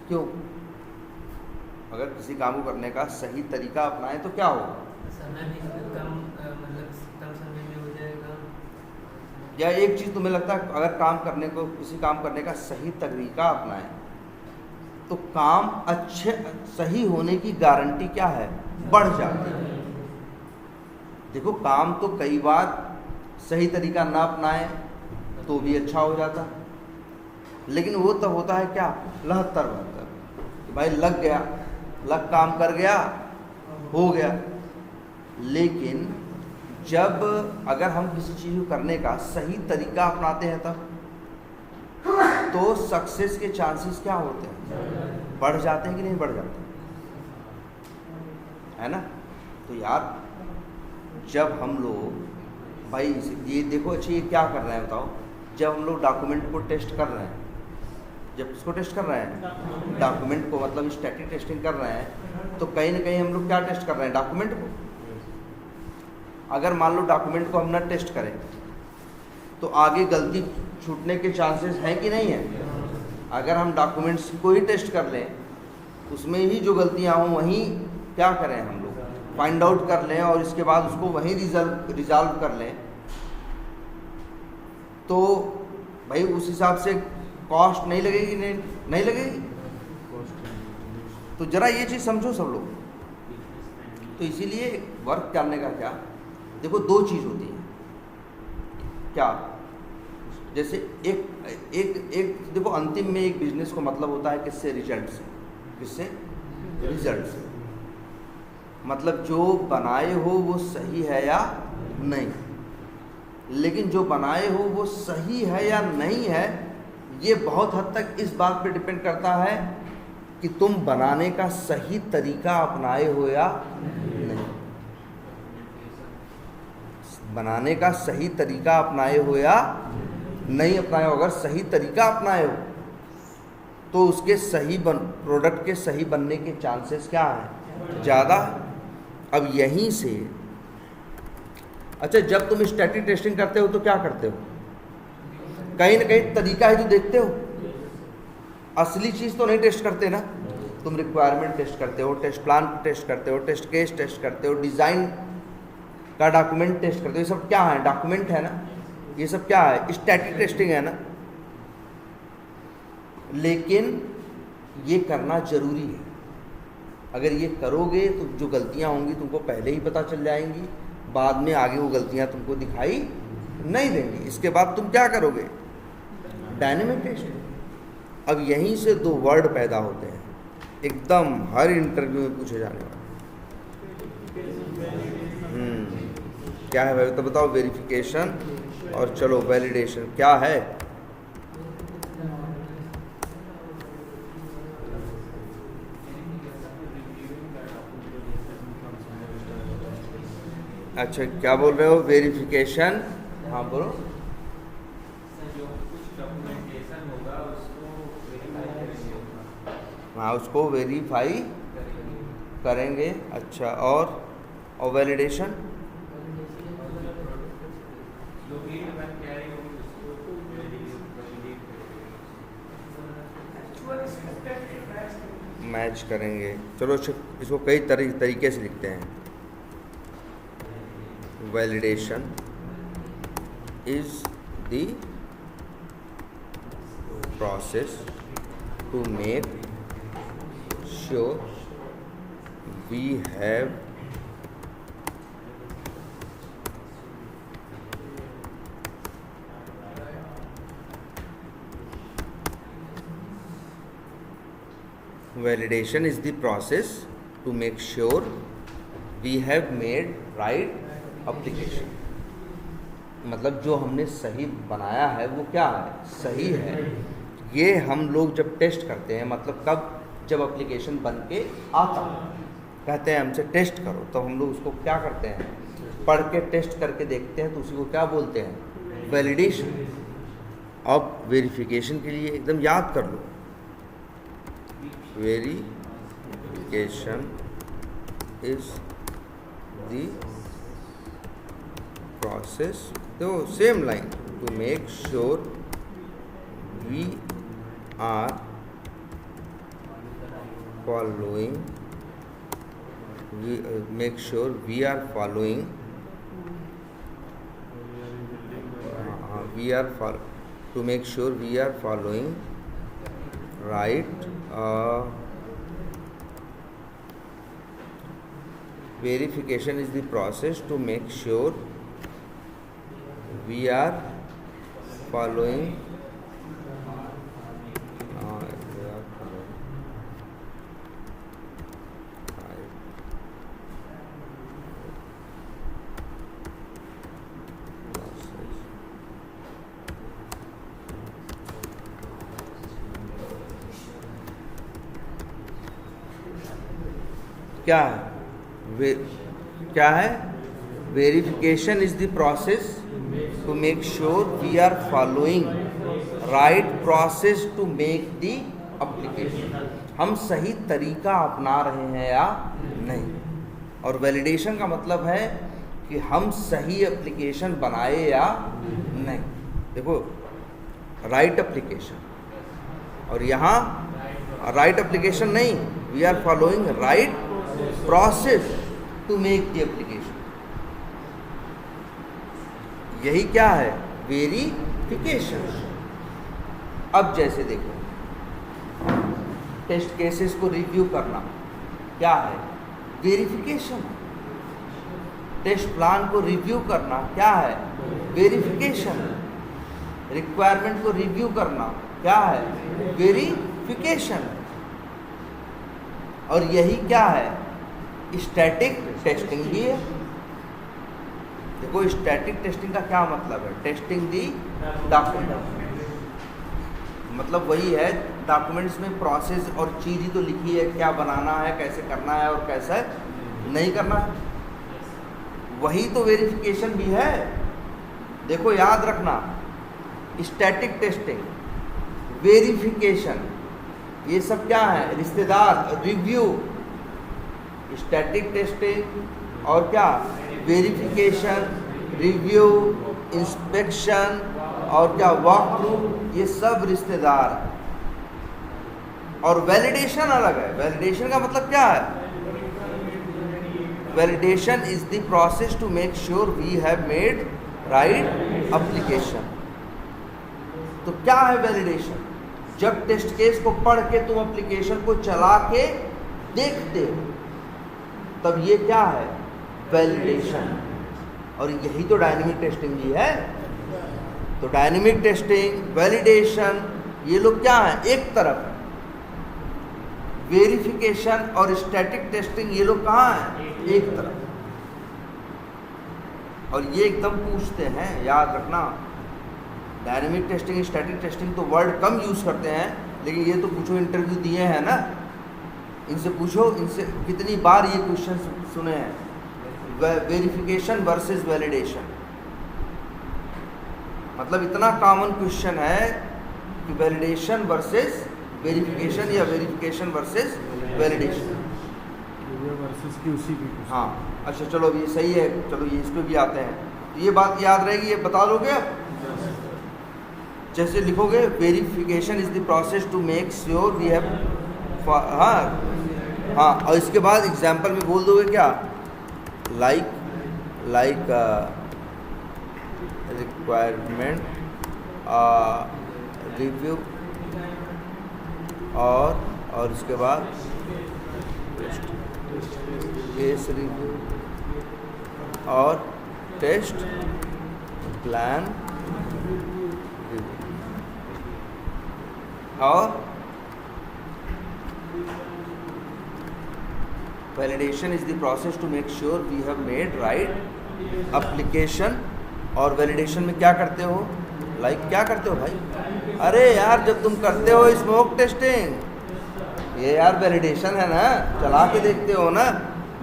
क्यों? अगर किसी काम को करने का सही तरीका अपनाएं तो क्या होगा? समय भी कम, मतलब कम समय में हो जाएगा। या एक चीज़ तुम्हें लगता है, अगर किसी काम करने का सही तरीका अपनाएं तो काम सही होने की गारंटी क्या है? बढ़ जाती है। देखो, काम तो कई बार सही तरीका ना अपनाएं तो भी अच्छा हो जाता, लेकिन वो तब होता है क्या? लहत्तर बहत्तर, भाई लग काम कर गया, हो गया। लेकिन जब अगर हम किसी चीज़ को करने का सही तरीका अपनाते हैं तब तो सक्सेस के चांसेस क्या होते हैं? बढ़ जाते हैं कि नहीं बढ़ जाते? है ना? तो यार, जब हम लोग भाई ये देखो, अच्छा ये क्या कर रहे हैं बताओ, जब हम लोग डॉक्यूमेंट को टेस्ट कर रहे हैं, जब इसको टेस्ट कर रहे हैं, डॉक्यूमेंट को मतलब स्टैटिक टेस्टिंग कर रहे हैं, तो कहीं ना कहीं हम लोग क्या टेस्ट कर रहे हैं? डॉक्यूमेंट को। अगर मान लो डॉक्यूमेंट को हम ना टेस्ट करें तो आगे गलती छूटने के चांसेस हैं कि नहीं है? अगर हम डॉक्यूमेंट्स को ही टेस्ट कर लें, उसमें ही जो गलतियां हों वहीं क्या करें हम लोग? फाइंड आउट कर लें और इसके बाद उसको वहीं रिजॉल्व कर लें, तो भाई उस हिसाब से कॉस्ट नहीं लगेगी? नहीं लगेगी। तो जरा ये चीज़ समझो सब लोग। तो इसीलिए वर्क करने का क्या, देखो दो चीज़ होती है क्या, जैसे एक देखो, अंतिम में एक बिजनेस को मतलब होता है किससे? रिजल्ट से। किससे? रिजल्ट से। मतलब जो बनाए हो वो सही है या नहीं। लेकिन जो बनाए हो वो सही है या नहीं है, ये बहुत हद तक इस बात पे डिपेंड करता है कि तुम बनाने का सही तरीका अपनाए हो या नहीं। बनाने का सही तरीका अपनाए हो या नहीं अपनाए हो। अगर सही तरीका अपनाए हो तो उसके प्रोडक्ट के सही बनने के चांसेस क्या हैं? ज़्यादा। अब यहीं से, अच्छा, जब तुम स्टैटिक टेस्टिंग करते हो तो क्या करते हो? कहीं ना कहीं तरीका ही तो देखते हो, असली चीज़ तो नहीं टेस्ट करते ना। तुम रिक्वायरमेंट टेस्ट करते हो, टेस्ट प्लान टेस्ट करते हो, टेस्ट केस टेस्ट करते हो, डिज़ाइन का डॉक्यूमेंट टेस्ट करते हो। ये सब क्या है? डॉक्यूमेंट है ना। ये सब क्या है? स्टैटिक टेस्टिंग है ना। लेकिन ये करना ज़रूरी है। अगर ये करोगे तो जो गलतियां होंगी तुमको पहले ही पता चल जाएंगी, बाद में आगे वो गलतियां तुमको दिखाई नहीं देंगी। इसके बाद तुम क्या करोगे? Dynamic testing. अब यहीं से दो वर्ड पैदा होते हैं, एकदम हर इंटरव्यू में पूछे जाने वाले। क्या है भाई? तो बताओ। वेरिफिकेशन और चलो वैलिडेशन क्या है? अच्छा, क्या बोल रहे हो? वेरिफिकेशन। हाँ बोलो। हाँ, उसको वेरीफाई करेंगे। अच्छा, और वैलिडेशन? मैच करेंगे। चलो इसको कई तरीके से लिखते हैं। Validation is the process to make sure we have validation is the process to make sure we have made right application। मतलब जो हमने सही बनाया है वो क्या है? सही है। ये हम लोग जब टेस्ट करते हैं, मतलब कब? जब एप्लीकेशन बन के आता है, कहते हैं हमसे टेस्ट करो, तो हम लोग उसको क्या करते हैं? पढ़ के टेस्ट करके देखते हैं तो उसी को क्या बोलते हैं, वैलिडेशन। अब वेरिफिकेशन के लिए एकदम याद कर लो, वेरिफिकेशन इज द प्रोसेस, तो same line, to make sure we are following, we make sure we are following, to make sure we are following right verification is the process to make sure we are following क्या है, क्या है, verification is the process to make sure we are following right process to make the application, हम सही तरीका अपना रहे हैं या नहीं। और वैलिडेशन का मतलब है कि हम सही एप्लीकेशन बनाए या नहीं। देखो, राइट एप्लीकेशन, और यहाँ राइट एप्लीकेशन नहीं, we are following right process to make the application, यही क्या है, वेरिफिकेशन। अब जैसे देखो, टेस्ट केसेस को रिव्यू करना क्या है, वेरिफिकेशन। टेस्ट प्लान को रिव्यू करना क्या है, वेरिफिकेशन। रिक्वायरमेंट को रिव्यू करना क्या है, वेरिफिकेशन। और यही क्या है, स्टैटिक टेस्टिंग भी है। देखो, स्टैटिक टेस्टिंग का क्या मतलब है, टेस्टिंग दी डॉक्यूमेंट, मतलब वही है, डॉक्यूमेंट्स में प्रोसेस और चीज़ ही तो लिखी है, क्या बनाना है, कैसे करना है और कैसे नहीं करना है, वही तो वेरिफिकेशन भी है। देखो, याद रखना, स्टैटिक टेस्टिंग, वेरिफिकेशन, ये सब क्या है, रिश्तेदार। रिव्यू, स्टैटिक टेस्टिंग और क्या, वेरिफिकेशन, रिव्यू, इंस्पेक्शन और क्या, वॉक थ्रू, ये सब रिश्तेदार। और वैलिडेशन अलग है। वैलिडेशन का मतलब क्या है, validation is the process to make sure we have made right application. तो क्या है वैलिडेशन, जब टेस्ट केस को पढ़ के तुम एप्लीकेशन को चला के देखते हो, तब ये क्या है, वैलिडेशन। और यही तो डायनेमिक टेस्टिंग भी है। तो डायनेमिक टेस्टिंग, वैलिडेशन, ये लोग क्या है, एक तरफ है। वेरिफिकेशन और स्टैटिक टेस्टिंग, ये लोग कहाँ हैं, एक तरफ। और ये एकदम पूछते हैं, याद रखना, डायनेमिक टेस्टिंग, स्टैटिक टेस्टिंग तो वर्ड कम यूज़ करते हैं, लेकिन ये तो पूछो, इंटरव्यू दिए हैं ना, इनसे पूछो, इनसे कितनी बार ये क्वेश्चन सुने हैं, वेरिफिकेशन वर्सेस वैलिडेशन। मतलब इतना कॉमन क्वेश्चन है कि वैलिडेशन वर्सेस वेरिफिकेशन या वेरिफिकेशन वर्सेस वैलिडेशन। हाँ, अच्छा चलो, ये सही है, चलो ये इस पे भी आते हैं। तो ये बात याद रहेगी, ये बता दोगे आप। जैसे लिखोगे, verification is the process to make sure we have, हाँ, और इसके बाद एग्जाम्पल में बोल दोगे क्या, लाइक रिक्वायरमेंट रिव्यू, और इसके बाद केस रिव्यू और टेस्ट प्लान रिव्यू। और validation is the process to make sure we have made right application. और वैलिडेशन में क्या करते हो, क्या करते हो भाई, अरे यार जब तुम करते हो स्मोक टेस्टिंग, ये यार वैलिडेशन है ना, चला के देखते हो ना।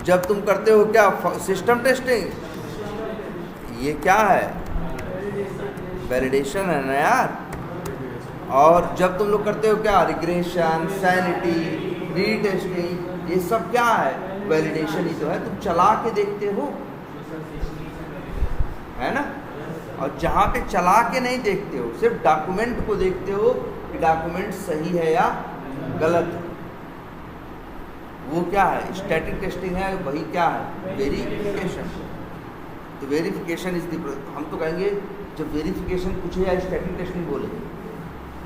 जब तुम करते हो क्या, सिस्टम टेस्टिंग, ये क्या है? वैलिडेशन है ना यार। और जब तुम लोग करते हो क्या, रिग्रेशन, सैनिटी, रीटेस्टिंग, ये सब क्या है? वैलिडेशन ही तो है। तुम चला के देखते हो, है ना। और जहाँ पे चला के नहीं देखते हो, सिर्फ डॉक्यूमेंट को देखते हो कि डॉक्यूमेंट सही है या गलत है, वो क्या है? स्टैटिक टेस्टिंग है। वही क्या है? वेरिफिकेशन। तो वेरिफिकेशन इज द, हम तो कहेंगे जब वेरिफिकेशन पूछे या स्टैटिक टेस्टिंग बोलेंगे,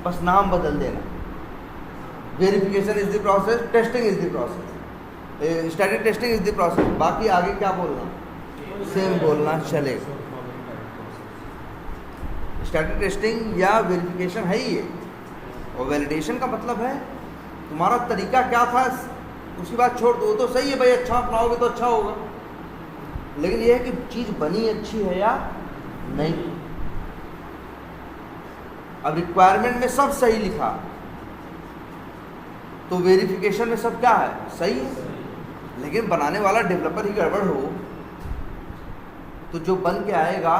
बस नाम बदल देना। Verification is the process, testing is the process, static testing is the process. बाकी आगे क्या बोलना, सेम बोलना चलेगा। स्टैटिक टेस्टिंग या वेरिफिकेशन है ही ये। और वैलिडेशन का मतलब है तुम्हारा तरीका क्या था, उसकी बात छोड़ दो, तो सही है भाई, अच्छा अपनाओगे तो अच्छा होगा, लेकिन यह है कि चीज़ बनी अच्छी है या नहीं। अब रिक्वायरमेंट में सब सही लिखा, तो वेरिफिकेशन में सब क्या है? सही है। लेकिन बनाने वाला डेवलपर ही गड़बड़ हो, तो जो बन के आएगा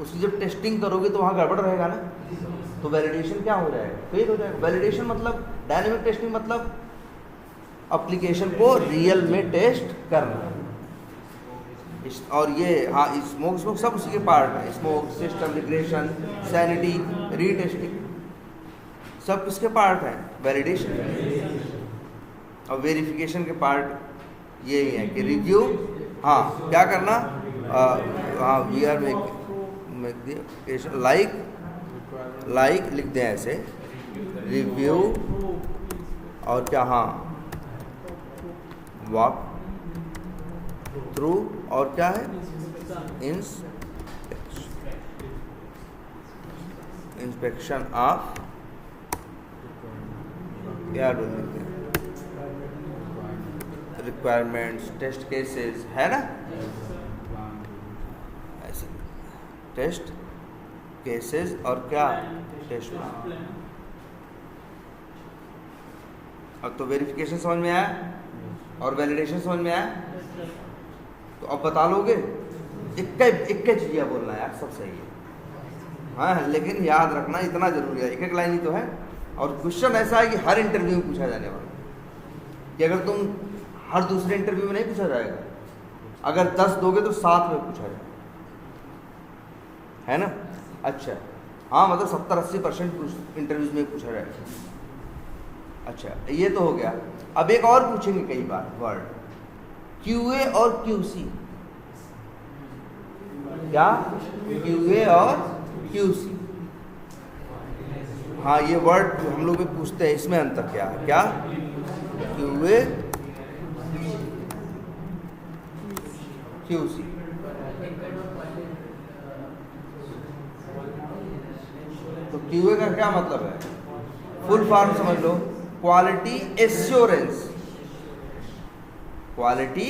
उसकी जब टेस्टिंग करोगे तो वहाँ गड़बड़ रहेगा ना, तो वैलिडेशन क्या हो जाएगा? फेल हो जाएगा। वैलिडेशन मतलब, डायनेमिक टेस्टिंग मतलब एप्लीकेशन को रियल में टेस्ट करना। और ये हाँ, स्मोक सब उसी के पार्ट है। Smoke, system, regression, sanity, retesting, सब किसके पार्ट है? वैलिडेशन। और वेरिफिकेशन के पार्ट यही है कि रिव्यू, हाँ क्या करना, हाँ वी आर मेक लाइक लिख दें ऐसे, रिव्यू और क्या, हाँ वॉक थ्रू, और क्या है? इंस्पेक्शन ऑफ, क्या लिखते हैं, रिक्वायरमेंट्स, टेस्ट केसेस, है ना ऐसे, टेस्ट केसेस और क्या, टेस्ट प्लान। अब तो वेरिफिकेशन समझ में आया और वैलिडेशन समझ में आया, तो अब बता लोगे। इक्के चीज़ें बोलना यार, सब सही है, हाँ, लेकिन याद रखना इतना जरूरी है, एक लाइन ही तो है। और क्वेश्चन ऐसा है कि हर इंटरव्यू में पूछा जाने वाला, कि अगर तुम हर दूसरे इंटरव्यू में नहीं पूछा जाएगा, अगर 10 दोगे तो 7 में पूछा जाएगा, है ना। अच्छा हाँ, मतलब 70-80% इंटरव्यूज में पूछा जाएगा। अच्छा ये तो हो गया। अब एक और पूछेंगे कई बार वर्ड, QA और QC। क्या? QA और QC, हाँ ये वर्ड हम लोग भी पूछते हैं, इसमें अंतर क्या है? क्या? QA QC। तो QA का क्या मतलब है? फुल फॉर्म समझ लो, quality assurance. Quality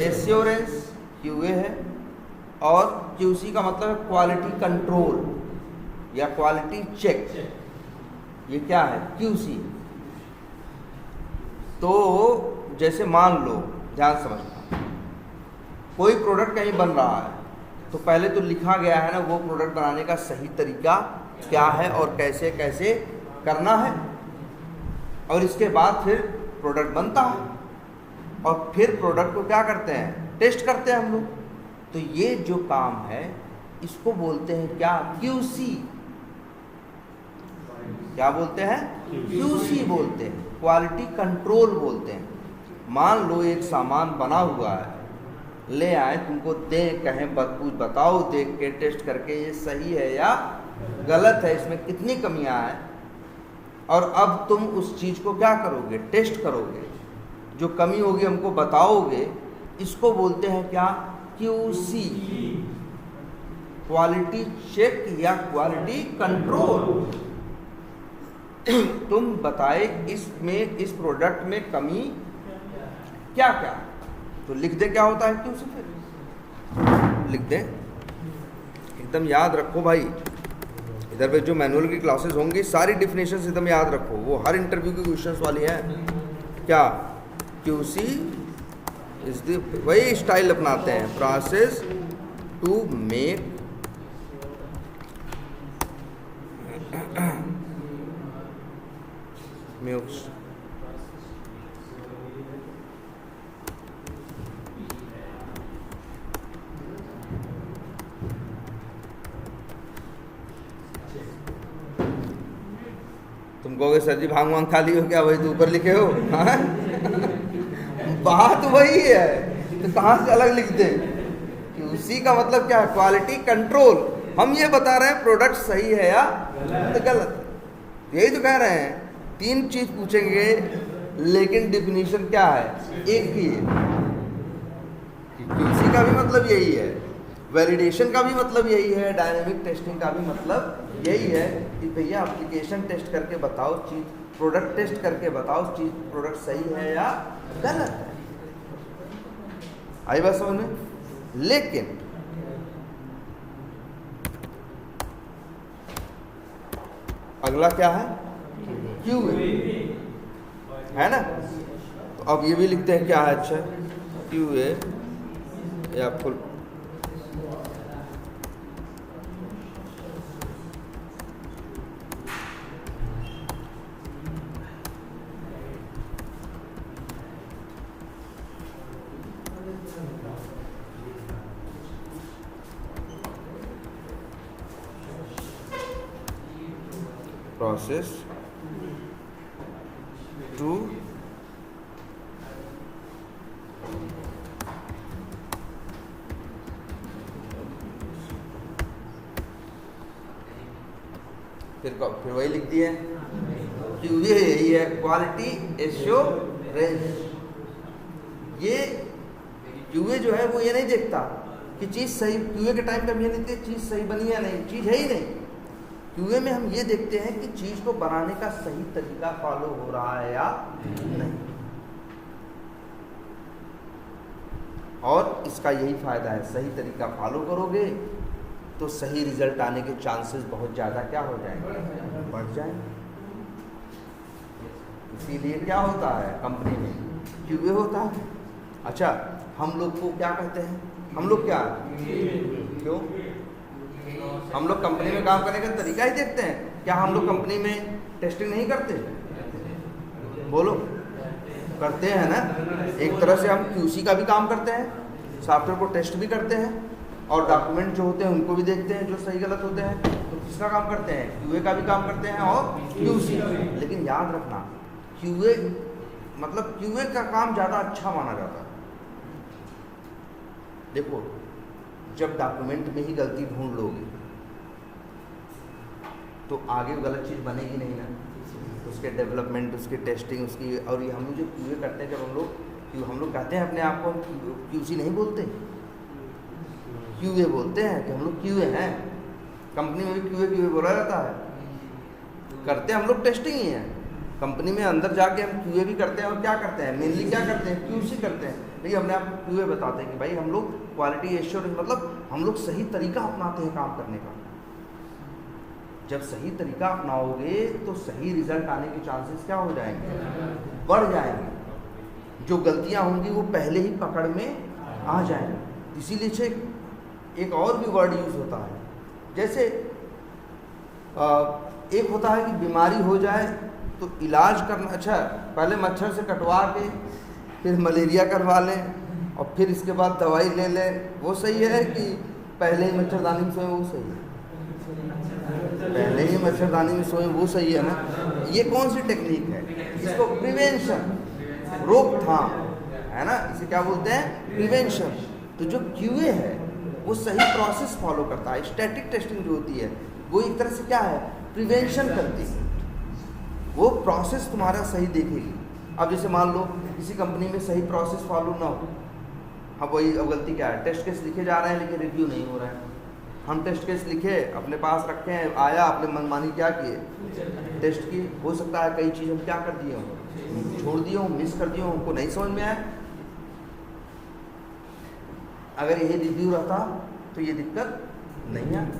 assurance QA है, और QC का मतलब है क्वालिटी कंट्रोल या क्वालिटी चेक, ये क्या है? QC। तो जैसे मान लो, ध्यान समझना, कोई प्रोडक्ट कहीं बन रहा है, तो पहले तो लिखा गया है ना वो प्रोडक्ट बनाने का सही तरीका क्या है और कैसे कैसे करना है, और इसके बाद फिर प्रोडक्ट बनता है, और फिर प्रोडक्ट को क्या करते हैं? टेस्ट करते हैं हम लोग। तो ये जो काम है इसको बोलते हैं क्या? QC। क्या बोलते हैं? QC बोलते हैं, क्वालिटी कंट्रोल बोलते हैं। मान लो एक सामान बना हुआ है, ले आए, तुमको दे, कहें कुछ बताओ देख के, टेस्ट करके, ये सही है या गलत है, इसमें कितनी कमियां हैं, और अब तुम उस चीज़ को क्या करोगे? टेस्ट करोगे, जो कमी होगी हमको बताओगे, इसको बोलते हैं क्या? QC, क्वालिटी चेक या क्वालिटी कंट्रोल। तुम बताए इसमें, इस प्रोडक्ट में कमी क्या क्या, तो लिख दे क्या होता है QC, फिर लिख दे, एकदम याद रखो भाई। इधर पे जो मैनुअल की क्लासेस होंगी सारी डिफिनेशंस एकदम याद रखो, वो हर इंटरव्यू की क्वेश्चंस वाली है। क्या? QC इज द, वही स्टाइल अपनाते हैं, प्रोसेस टू मेक म्यूक्स तुम कहोगे सर जी भांग वांग खा ली हो क्या, वही तो ऊपर लिखे हो। हाँ? बात वही है, तो कहाँ से अलग लिख दें कि उसी का मतलब क्या है, क्वालिटी कंट्रोल। हम ये बता रहे हैं प्रोडक्ट सही है या गलत, यही तो कह रहे हैं। 3 चीज पूछेंगे लेकिन डिफिनीशन क्या है, एक ही है। QC का भी मतलब यही है, वैलिडेशन का भी मतलब यही है, डायनेमिक टेस्टिंग का भी मतलब यही है कि भैया एप्लीकेशन टेस्ट करके बताओ चीज़, प्रोडक्ट टेस्ट करके बताओ चीज़ प्रोडक्ट सही है या गलत है। आई बात समझ में? लेकिन अगला क्या है, QA है ना। तो अब ये भी लिखते हैं क्या है, अच्छा QA या फुल process to फिर वही लिख दिए QA, यही है क्वालिटी एश्योरेंस। ये QA जो है वो ये नहीं देखता कि चीज़ सही, QA के टाइम पे हम ये नहीं देखते चीज़ सही बनी या नहीं, चीज़ है ही नहीं। QA में हम ये देखते हैं कि चीज़ को बनाने का सही तरीका फॉलो हो रहा है या नहीं। और इसका यही फ़ायदा है, सही तरीका फॉलो करोगे तो सही रिजल्ट आने के चांसेस बहुत ज़्यादा क्या हो जाएंगे, बढ़ जाएंगे। इसीलिए क्या होता है कंपनी में QA होता है। अच्छा, हम लोग को क्या कहते हैं, हम लोग क्या, क्यों हम लोग कंपनी में काम करने का तरीका ही देखते हैं। क्या हम लोग कंपनी में टेस्टिंग नहीं करते? बोलो, करते हैं ना। एक तरह से हम QC का भी काम करते हैं, सॉफ्टवेयर को टेस्ट भी करते हैं, और डॉक्यूमेंट जो होते हैं उनको भी देखते हैं जो सही गलत होते हैं। तो किसका काम करते हैं, QA का भी काम करते हैं और QC। लेकिन याद रखना, QA मतलब QA का काम ज़्यादा अच्छा माना जाता है। देखो, जब डॉक्यूमेंट में ही गलती ढूंढ लोगे तो आगे गलत चीज़ बनेगी नहीं ना। उसके डेवलपमेंट, उसकी टेस्टिंग, उसकी, और ये हम लोग जो QA करते हैं, जब हम लोग कहते हैं अपने आप को QC नहीं बोलते, QA बोलते हैं कि हम लोग QA हैं। कंपनी में भी QA बोला जाता है। करते हम लोग टेस्टिंग ही है। कंपनी में अंदर जाके हम QA भी करते हैं, और क्या करते हैं, मेनली क्या करते हैं, QC करते हैं। लेकिन अपने आप को QA बताते हैं कि भाई हम लोग क्वालिटी एश्योरेंस, मतलब हम लोग सही तरीका अपनाते हैं काम करने का। जब सही तरीका अपनाओगे तो सही रिजल्ट आने के चांसेस क्या हो जाएंगे, बढ़ जाएंगे। जो गलतियां होंगी वो पहले ही पकड़ में आ जाएंगी। इसीलिए एक और भी वर्ड यूज़ होता है, जैसे एक होता है कि बीमारी हो जाए तो इलाज करना, अच्छा पहले मच्छर से कटवा के फिर मलेरिया करवा लें और फिर इसके बाद दवाई ले लें, वो सही है कि पहले ही मच्छरदानी में सोएं वो सही है? पहले ही मच्छरदानी में सोएं वो सही है ना। ये कौन सी टेक्निक है, इसको प्रिवेंशन, रोकथाम है ना, इसे क्या बोलते हैं, प्रिवेंशन। तो जो QA है वो सही प्रोसेस फॉलो करता है। स्टैटिक टेस्टिंग जो होती है वो एक तरह से क्या है, प्रिवेंशन करती है। वो प्रोसेस तुम्हारा सही देखेगी। अब जैसे मान लो किसी कंपनी में सही प्रोसेस फॉलो ना हो, अब वही, अब गलती क्या है, टेस्ट केस लिखे जा रहे हैं लेकिन रिव्यू नहीं हो रहा है। हम टेस्ट केस लिखे, अपने पास रखे हैं, आया, आपने मनमानी क्या किए, टेस्ट किए। हो सकता है कई चीज़ हम क्या कर दिए हों, छोड़ दिए हों, मिस कर दिए हों, हमको नहीं समझ में आया। अगर यही रिव्यू रहता तो ये दिक्कत नहीं आती,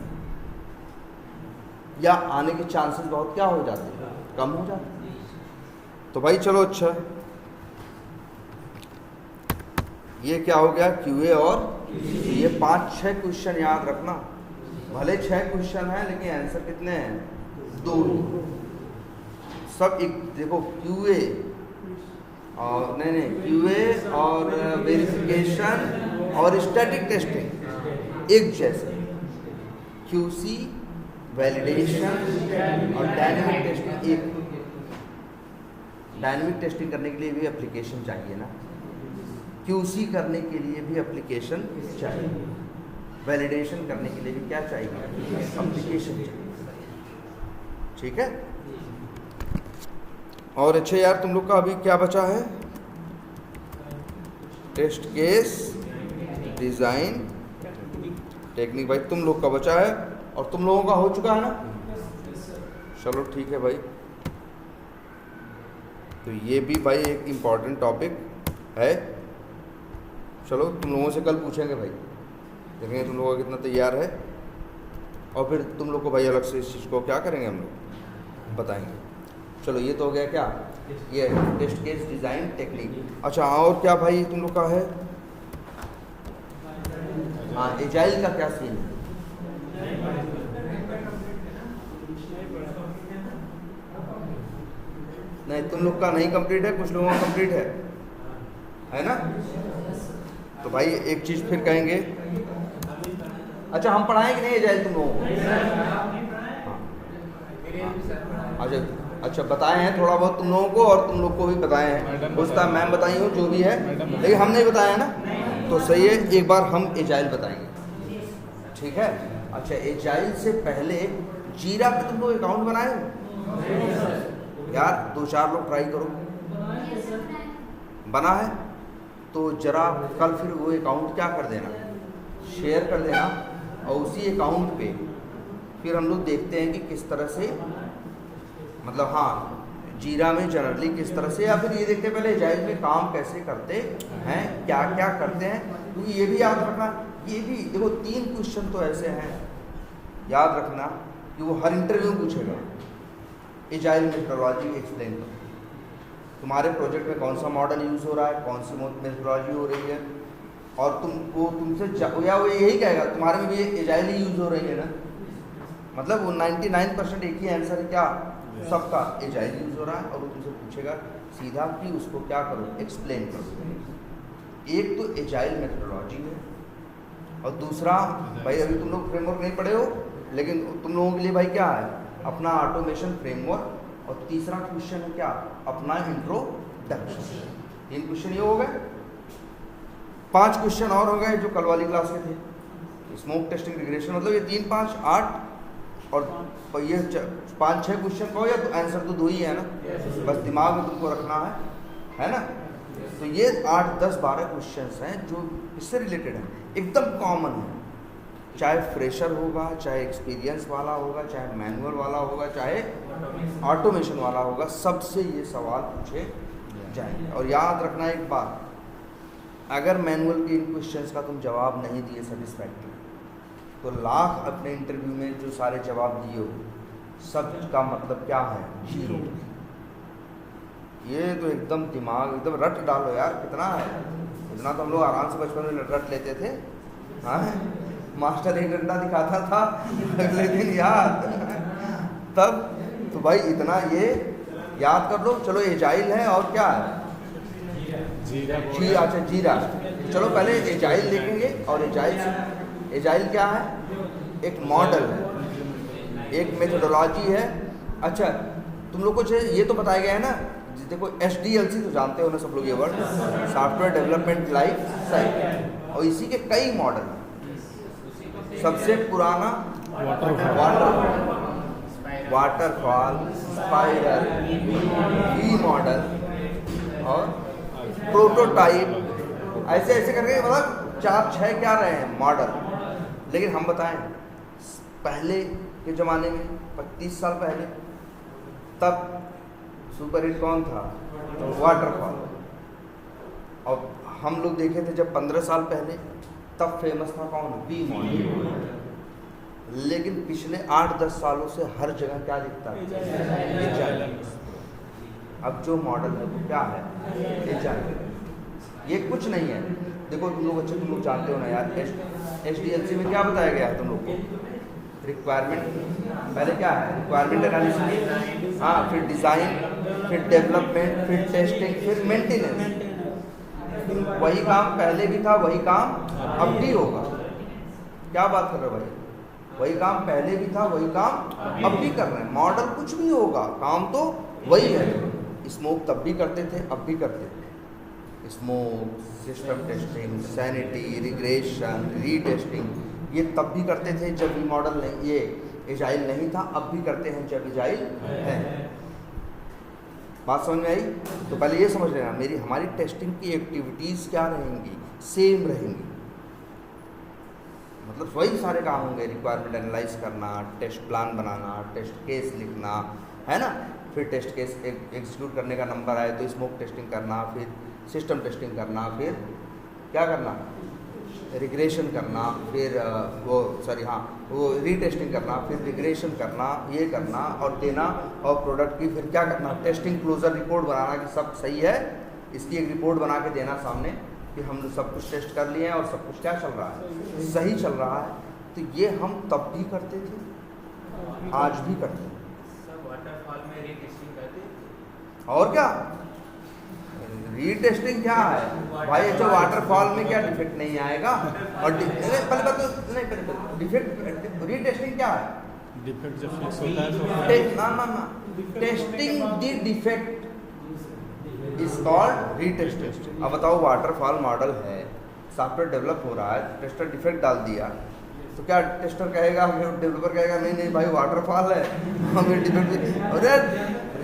या आने के चांसेस बहुत क्या हो जाते, कम हो जाते। तो भाई चलो, अच्छा ये क्या हो गया, क्यूए और ये 5-6 क्वेश्चन याद रखना। भले 6 क्वेश्चन हैं लेकिन आंसर कितने हैं, 2 ही। सब एक देखो, क्यूए और नहीं क्यूए और वेरिफिकेशन और स्टैटिक टेस्टिंग एक जैसे, क्यूसी वैलिडेशन और डायनेमिक टेस्टिंग एक। डायनेमिक टेस्टिंग करने के लिए भी एप्लीकेशन चाहिए ना, क्यूसी करने के लिए भी एप्लीकेशन चाहिए, वैलिडेशन करने के लिए भी क्या चाहिए, एप्लीकेशन चाहिए। ठीक है। और अच्छा यार, तुम लोग का अभी क्या बचा है, टेस्ट केस डिज़ाइन टेक्निक भाई तुम लोग का बचा है, और तुम लोगों का हो चुका है ना। चलो ठीक है भाई। तो ये भी भाई एक इम्पॉर्टेंट टॉपिक है। चलो तुम लोगों से कल पूछेंगे भाई, देखेंगे तुम लोगों का कितना तैयार है, और फिर तुम लोग को भाई अलग से इस चीज़ को क्या करेंगे हम लोग बताएंगे। चलो ये तो हो गया क्या, ये टेस्ट केस डिज़ाइन टेक्निक। अच्छा और क्या भाई तुम लोग का है, हाँ एजाइल का क्या सीन है, नहीं तुम लोग का नहीं कंप्लीट है, कुछ लोगों का कंप्लीट है ना। तो भाई एक चीज़ फिर कहेंगे, अच्छा हम पढ़ाएंगे नहीं एजाइल तुम लोगों को, अच्छा बताए हैं थोड़ा बहुत तुम लोगों को, और तुम लोग को भी बताए हैं, उस टाइम मैम बताई हो जो भी है, लेकिन हम नहीं बताया ना, तो सही है एक बार हम एजाइल बताएंगे। ठीक है। अच्छा एजाइल से पहले जीरा पे तुम लोग अकाउंट बनाए हो यार, 2-4 लोग ट्राई करो, बना है तो जरा कल फिर वो अकाउंट क्या कर देना, शेयर कर देना, और उसी अकाउंट पे फिर हम लोग देखते हैं कि किस तरह से, मतलब हाँ जीरा में जनरली किस तरह से, या फिर ये देखते हैं पहले एजाइल में काम कैसे करते हैं, क्या क्या करते हैं। क्योंकि ये भी याद रखना, ये भी देखो 3 क्वेश्चन तो ऐसे हैं याद रखना कि वो हर इंटरव्यू में पूछेगा, एजाइल मेथोडोलॉजी एक्सप्लेन करो, तुम्हारे प्रोजेक्ट में कौन सा मॉडल यूज़ हो रहा है, कौन सी मेथोडोलॉजी हो रही है, और तुमसे या वो यही कहेगा तुम्हारे में भी एजाइल ही यूज़ हो रही है ना, मतलब वो 99% एक ही आंसर है क्या, सबका एजाइल यूज़ हो रहा है, और वो तुमसे पूछेगा सीधा कि उसको क्या करो, एक्सप्लेन करो। एक तो एजाइल मेथोडोलॉजी है, और दूसरा भाई अभी तुम लोग फ्रेमवर्क नहीं पढ़े हो, लेकिन तुम लोगों के लिए भाई क्या है, अपना ऑटोमेशन फ्रेमवर्क, और तीसरा क्वेश्चन है क्या, अपना इंट्रोडक्शन। 3 क्वेश्चन ये हो गए, 5 क्वेश्चन और हो गए जो कल वाली क्लास के थे, स्मोक टेस्टिंग रिग्रेशन, मतलब ये 3, 5, 8 और ये 5-6 क्वेश्चन कहो या तो आंसर तो 2 ही है ना, बस दिमाग में तुमको रखना है ना। तो ये 8, 10, 12 क्वेश्चंस हैं जो इससे रिलेटेड हैं, एकदम कॉमन है, चाहे फ्रेशर होगा, चाहे एक्सपीरियंस वाला होगा, चाहे मैनुअल वाला होगा, चाहे ऑटोमेशन वाला होगा, सबसे ये सवाल पूछे जाएंगे। और याद रखना एक बात, अगर मैनुअल के इन क्वेश्चंस का तुम जवाब नहीं दिए सेटिस्फैक्टरी, तो लाख अपने इंटरव्यू में जो सारे जवाब दिए हो सब का मतलब क्या है, 0। ये तो एकदम दिमाग एकदम रट डालो यार, कितना है, इतना तो हम लोग आराम से बचपन में रट लेते थे। हाँ मास्टर 1 घंटा दिखाता था, अगले दिन याद तब तो भाई इतना ये याद कर लो। चलो एजाइल है और क्या है, जीरा। अच्छा जीरा, चलो पहले एजाइल देखेंगे। और एजाइल क्या है, एक मॉडल है, एक मेथोडोलॉजी है। अच्छा तुम लोग को ये तो बताया गया है ना, देखो SDLC तो जानते हो ना सब लोग ये word, software development life cycle, और इसी के कई मॉडल। सबसे पुराना वाटरफॉल, स्पाइरल, वी मॉडल और प्रोटोटाइप, ऐसे ऐसे करके मतलब 4-6 क्या रहे हैं मॉडल। लेकिन हम बताएं पहले के ज़माने में 25 साल पहले तब सुपर हिट कौन था, वाटरफॉल। और हम लोग देखे थे जब 15 साल पहले, तब फेमस था कौन, वी मॉडल। लेकिन पिछले 8-10 सालों से हर जगह क्या दिखता है, एजाइल। अब जो मॉडल है वो क्या है, एजाइल। ये कुछ नहीं है। देखो तुम लोग जानते हो ना यार, HDLC में क्या बताया गया है तुम लोग को? रिक्वायरमेंट पहले क्या है? रिक्वायरमेंट एनालिसिस, हाँ, फिर डिज़ाइन, फिर डेवलपमेंट, फिर टेस्टिंग, फिर मेंटेनेंस। वही काम पहले भी था, वही काम अब भी होगा। क्या बात कर रहे हो भाई? वही काम पहले भी था, वही काम अब भी कर रहे हैं। मॉडल कुछ भी होगा, काम तो वही है। स्मोक तब भी करते थे, अब भी करते थे। Smoke, system testing, sanity, regression, retesting, ये तब भी करते थे जब ये मॉडल नहीं, ये एजाइल नहीं था। अब भी करते हैं जब एजाइल है। बात समझ में आई? तो पहले ये समझ लेना, हमारी टेस्टिंग की एक्टिविटीज़ क्या रहेंगी? सेम रहेंगी। मतलब वही सारे काम होंगे, रिक्वायरमेंट एनालाइज करना, टेस्ट प्लान बनाना, टेस्ट केस लिखना, है ना, फिर टेस्ट केस एग्जीक्यूट करने का नंबर आए तो स्मोक टेस्टिंग करना, फिर सिस्टम टेस्टिंग करना, फिर क्या करना, रिग्रेशन करना, फिर वो रीटेस्टिंग करना, फिर रिग्रेशन करना, ये करना और देना, और प्रोडक्ट की फिर क्या करना, टेस्टिंग क्लोजर रिपोर्ट बनाना कि सब सही है। इसकी एक रिपोर्ट बना के देना सामने कि हम सब कुछ टेस्ट कर लिए हैं और सब कुछ क्या चल रहा है, सही चल रहा है। तो ये हम तब भी करते थे, आज भी करते हैं। सब वाटरफॉल में रीटेस्टिंग करते हैं। और क्या रीटेस्टिंग क्या है भाई? अच्छा, वाटरफॉल में क्या डिफेक्ट नहीं आएगा? और पहले डिफेक्ट, रीटेस्टिंग क्या है? डिफेक्ट जब फिक्स होता है तो ना testing the defect is called retesting. अब बताओ, वाटरफॉल मॉडल है, सॉफ्टवेयर डेवलप हो रहा है, टेस्टर डिफेक्ट डाल दिया, तो क्या टेस्टर कहेगा, डेवलपर कहेगा नहीं भाई वाटरफॉल है, हमें डिफेक्ट? अरे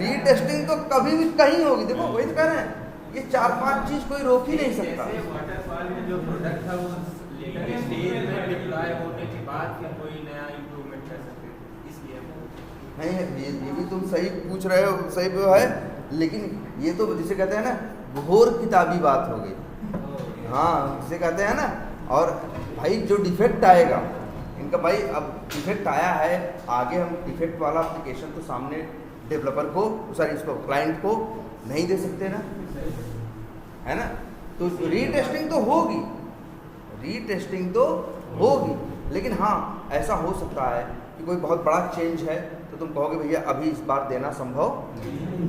रीटेस्टिंग तो कभी भी कहीं होगी। देखो वही तो कह रहे हैं, ये 4-5 चीज कोई रोक ही नहीं सकता। वाटरफॉल में जो प्रोडक्ट था वो लेटर स्टेज में डिप्लॉय होने के बाद फिर कोई नया इंप्रूवमेंट कर सकते थे, इसलिए नहीं, ये भी तुम सही पूछ रहे हो, सही भी है, लेकिन ये तो जिसे कहते हैं ना घोर किताबी बात हो गई। हाँ, जिसे कहते हैं ना। और भाई जो डिफेक्ट आएगा इनका, भाई अब डिफेक्ट आया है, आगे हम डिफेक्ट वाला एप्लीकेशन तो सामने डेवलपर को, इसको क्लाइंट को नहीं दे सकते ना, है ना। तो रीटेस्टिंग तो होगी, रीटेस्टिंग तो होगी, लेकिन हाँ ऐसा हो सकता है कि कोई बहुत बड़ा चेंज है तो तुम कहोगे भैया अभी इस बार देना संभव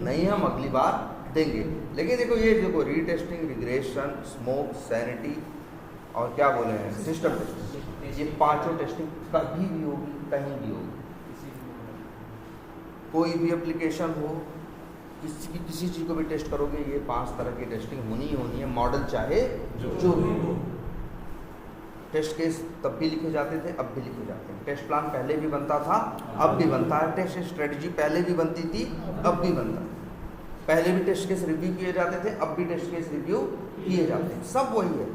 नहीं है, हम अगली बार देंगे। लेकिन देखो रीटेस्टिंग, रिग्रेशन, स्मोक, सैनिटी और क्या बोले हैं, सिस्टम टेस्टिंग, ये पांचों टेस्टिंग कभी भी होगी, कहीं भी होगी। कोई भी एप्लीकेशन हो, किसी चीज़ को भी टेस्ट करोगे, ये 5 तरह की टेस्टिंग होनी ही होनी है, मॉडल चाहे जो भी हो। टेस्ट केस तब भी लिखे जाते थे, अब भी लिखे जाते हैं। टेस्ट प्लान पहले भी बनता था, अब भी बनता है। टेस्ट स्ट्रेटजी पहले भी बनती थी, अब भी बनता है। पहले भी टेस्ट केस रिव्यू किए जाते थे, अब भी टेस्ट केस रिव्यू किए जाते हैं, सब वही है।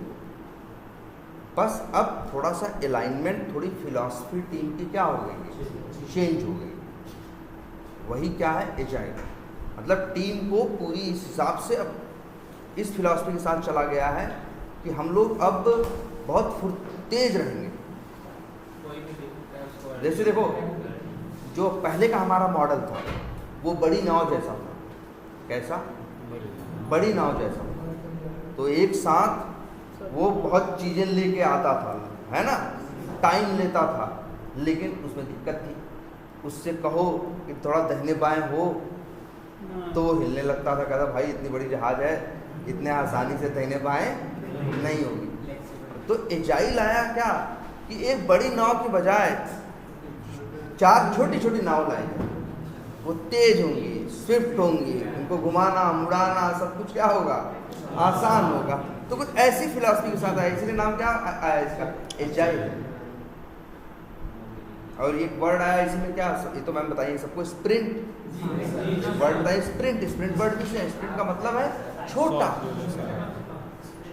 बस अब थोड़ा सा अलाइनमेंट, थोड़ी फिलॉसफी टीम की क्या हो गई, चेंज हो गई। वही क्या है, एजाइल। मतलब टीम को पूरी इस हिसाब से अब इस फिलॉसफी के साथ चला गया है कि हम लोग अब बहुत तेज रहेंगे। जैसे देखो, जो पहले का हमारा मॉडल था वो बड़ी नाव जैसा था। कैसा? बड़ी नाव जैसा। तो एक साथ वो बहुत चीज़ें लेके आता था, है ना, टाइम लेता था, लेकिन उसमें दिक्कत थी। उससे कहो कि थोड़ा दाहिने बाएं हो तो वो हिलने लगता था, कहता भाई इतनी बड़ी जहाज है, इतने आसानी से दाहिने बाएं नहीं होगी। तो एजाइल आया क्या कि एक बड़ी नाव की बजाय 4 छोटी छोटी नाव लाएंगे, वो तेज होंगी, स्विफ्ट होंगी, उनको घुमाना मुड़ाना सब कुछ क्या होगा, आसान होगा। तो कुछ ऐसी फिलॉसफी के साथ आया, इसलिए नाम क्या आया इसका, एजाइल। और एक वर्ड आया इसमें क्या, ये तो मैम बताइए सबको, स्प्रिंट वर्ड बताइए। स्प्रिंट वर्ड किसने, स्प्रिंट का मतलब है छोटा,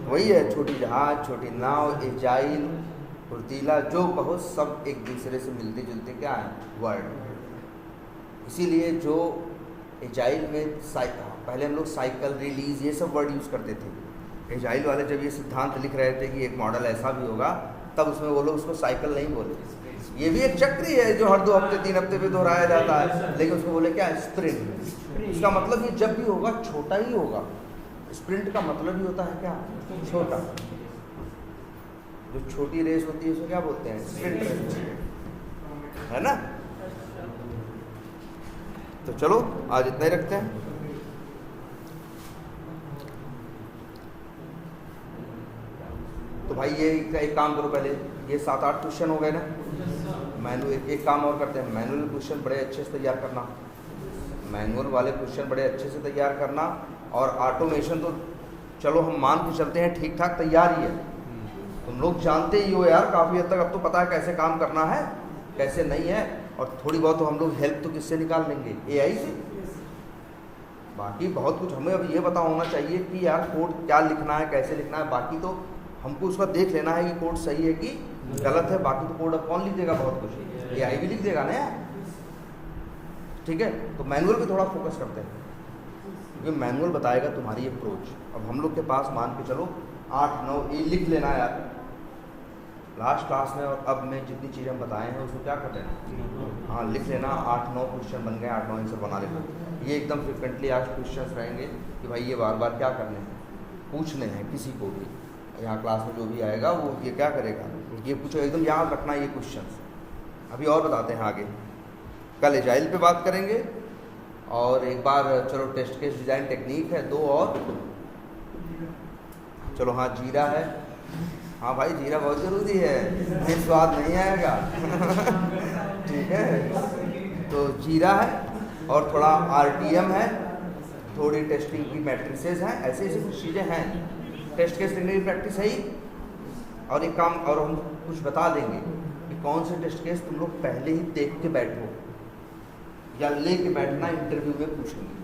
वही है, छोटी जहाज, छोटी नाव, एजाइल, फुर्तीला, जो कहो सब एक दूसरे से मिलते जुलते क्या है वर्ड। इसीलिए जो एजाइल में पहले हम लोग साइकिल, रिलीज, ये सब वर्ड यूज़ करते थे। एजाइल वाले जब ये सिद्धांत लिख रहे थे कि एक मॉडल ऐसा भी होगा, तब उसमें वो लोग उसको साइकिल नहीं बोले। ये भी एक चक्र ही है जो हर 2 हफ्ते 3 हफ्ते पे दोहराया जाता है, लेकिन उसको बोले क्या, स्प्रिंट। इसका मतलब ये जब भी होगा छोटा ही होगा, स्प्रिंट का मतलब ही होता है क्या? छोटा। जो छोटी रेस होती है उसको क्या बोलते हैं? स्प्रिंट रेस, है ना? तो चलो आज इतना ही रखते हैं। तो भाई ये एक काम करो, पहले ये 7-8 क्वेश्चन हो गए ना, मैनुअल। एक काम और करते हैं, मैनुअल क्वेश्चन बड़े अच्छे से तैयार करना, मैनुअल वाले क्वेश्चन बड़े अच्छे से तैयार करना। और ऑटोमेशन तो चलो हम मान के चलते हैं ठीक ठाक तैयार ही है, तुम लोग जानते ही हो यार काफ़ी हद तक, अब तो पता है कैसे काम करना है कैसे नहीं है। और थोड़ी बहुत तो हम लोग हेल्प तो किससे निकाल लेंगे? AI से। बाकी बहुत कुछ हमें अब ये पता होना चाहिए कि यार कोड क्या लिखना है, कैसे लिखना है। बाकी तो हमको उसका देख लेना है कि कोड सही है कि गलत है। बाकी तो कोड अब कौन लिख देगा? बहुत कुछ AI भी लिख देगा ना यार, ठीक है। तो मैनुअल पे थोड़ा फोकस करते हैं, क्योंकि मैनुअल बताएगा तुम्हारी अप्रोच। अब हम लोग के पास मान के चलो 8-9 ये लिख लेना यार लास्ट क्लास में, और अब मैं जितनी चीज़ें हम बताए हैं उसको क्या कर लेना, हाँ लिख लेना। 8-9 क्वेश्चन बन गए, 8-9 आंसर बना लेना। ये एकदम फ्रिक्वेंटली आज क्वेश्चंस रहेंगे कि भाई ये बार बार क्या करने हैं, पूछने हैं किसी को भी। यहाँ क्लास में जो भी आएगा वो ये क्या करेगा, ये पूछो, एकदम याद रखना ये क्वेश्चंस। अभी और बताते हैं आगे, कल एजाइल पे बात करेंगे, और एक बार चलो टेस्ट केस डिज़ाइन टेक्निक है 2 और, चलो हाँ जीरा है, हाँ भाई जीरा बहुत ज़रूरी है, नहीं स्वाद नहीं आएगा ठीक है। तो जीरा है और थोड़ा RTM है, थोड़ी टेस्टिंग की मैट्रिसेस हैं, ऐसी ऐसी कुछ चीज़ें हैं। टेस्ट केस लिखने की प्रैक्टिस है ही। और एक काम और हम कुछ बता देंगे कि कौन से टेस्ट केस तुम लोग पहले ही देख के बैठो या ले के बैठना, इंटरव्यू में पूछेंगे।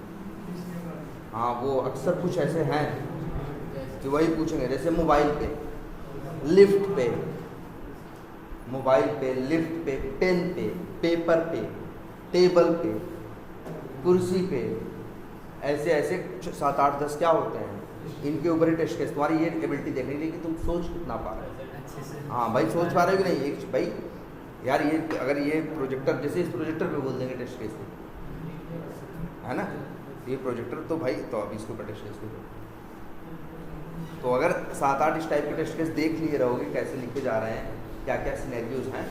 हाँ वो अक्सर कुछ ऐसे हैं कि वही पूछेंगे, जैसे मोबाइल पे, लिफ्ट पे, मोबाइल पे, लिफ्ट पे, पेन पे, पेपर पे, टेबल पे, कुर्सी पे, ऐसे ऐसे 7-8-10 क्या होते हैं, इनके ऊपर ही टेस्ट केस। तुम्हारी ये एबिलिटी देखने के लिए कि तुम सोच कितना पा रहे हो। हाँ भाई सोच पा रहे हो कि नहीं, एक भाई यार ये अगर ये प्रोजेक्टर, जैसे इस प्रोजेक्टर पे बोल देंगे टेस्ट केस है ना, ये प्रोजेक्टर तो भाई, तो अभी इसके ऊपर टेस्ट केस दो। तो अगर 7-8 इस टाइप के टेस्ट केस देख लिए रहोगे कैसे लिखे जा रहे हैं, क्या क्या सिनेरियोज हैं,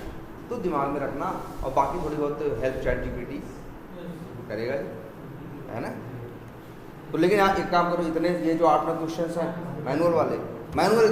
तो दिमाग में रखना। और बाकी थोड़ी बहुत हेल्प चैट GPT करेगा है ना। तो लेकिन आप एक काम करो, इतने ये जो 8-9 क्वेश्चन हैं मैनुअल वाले, मैनुअल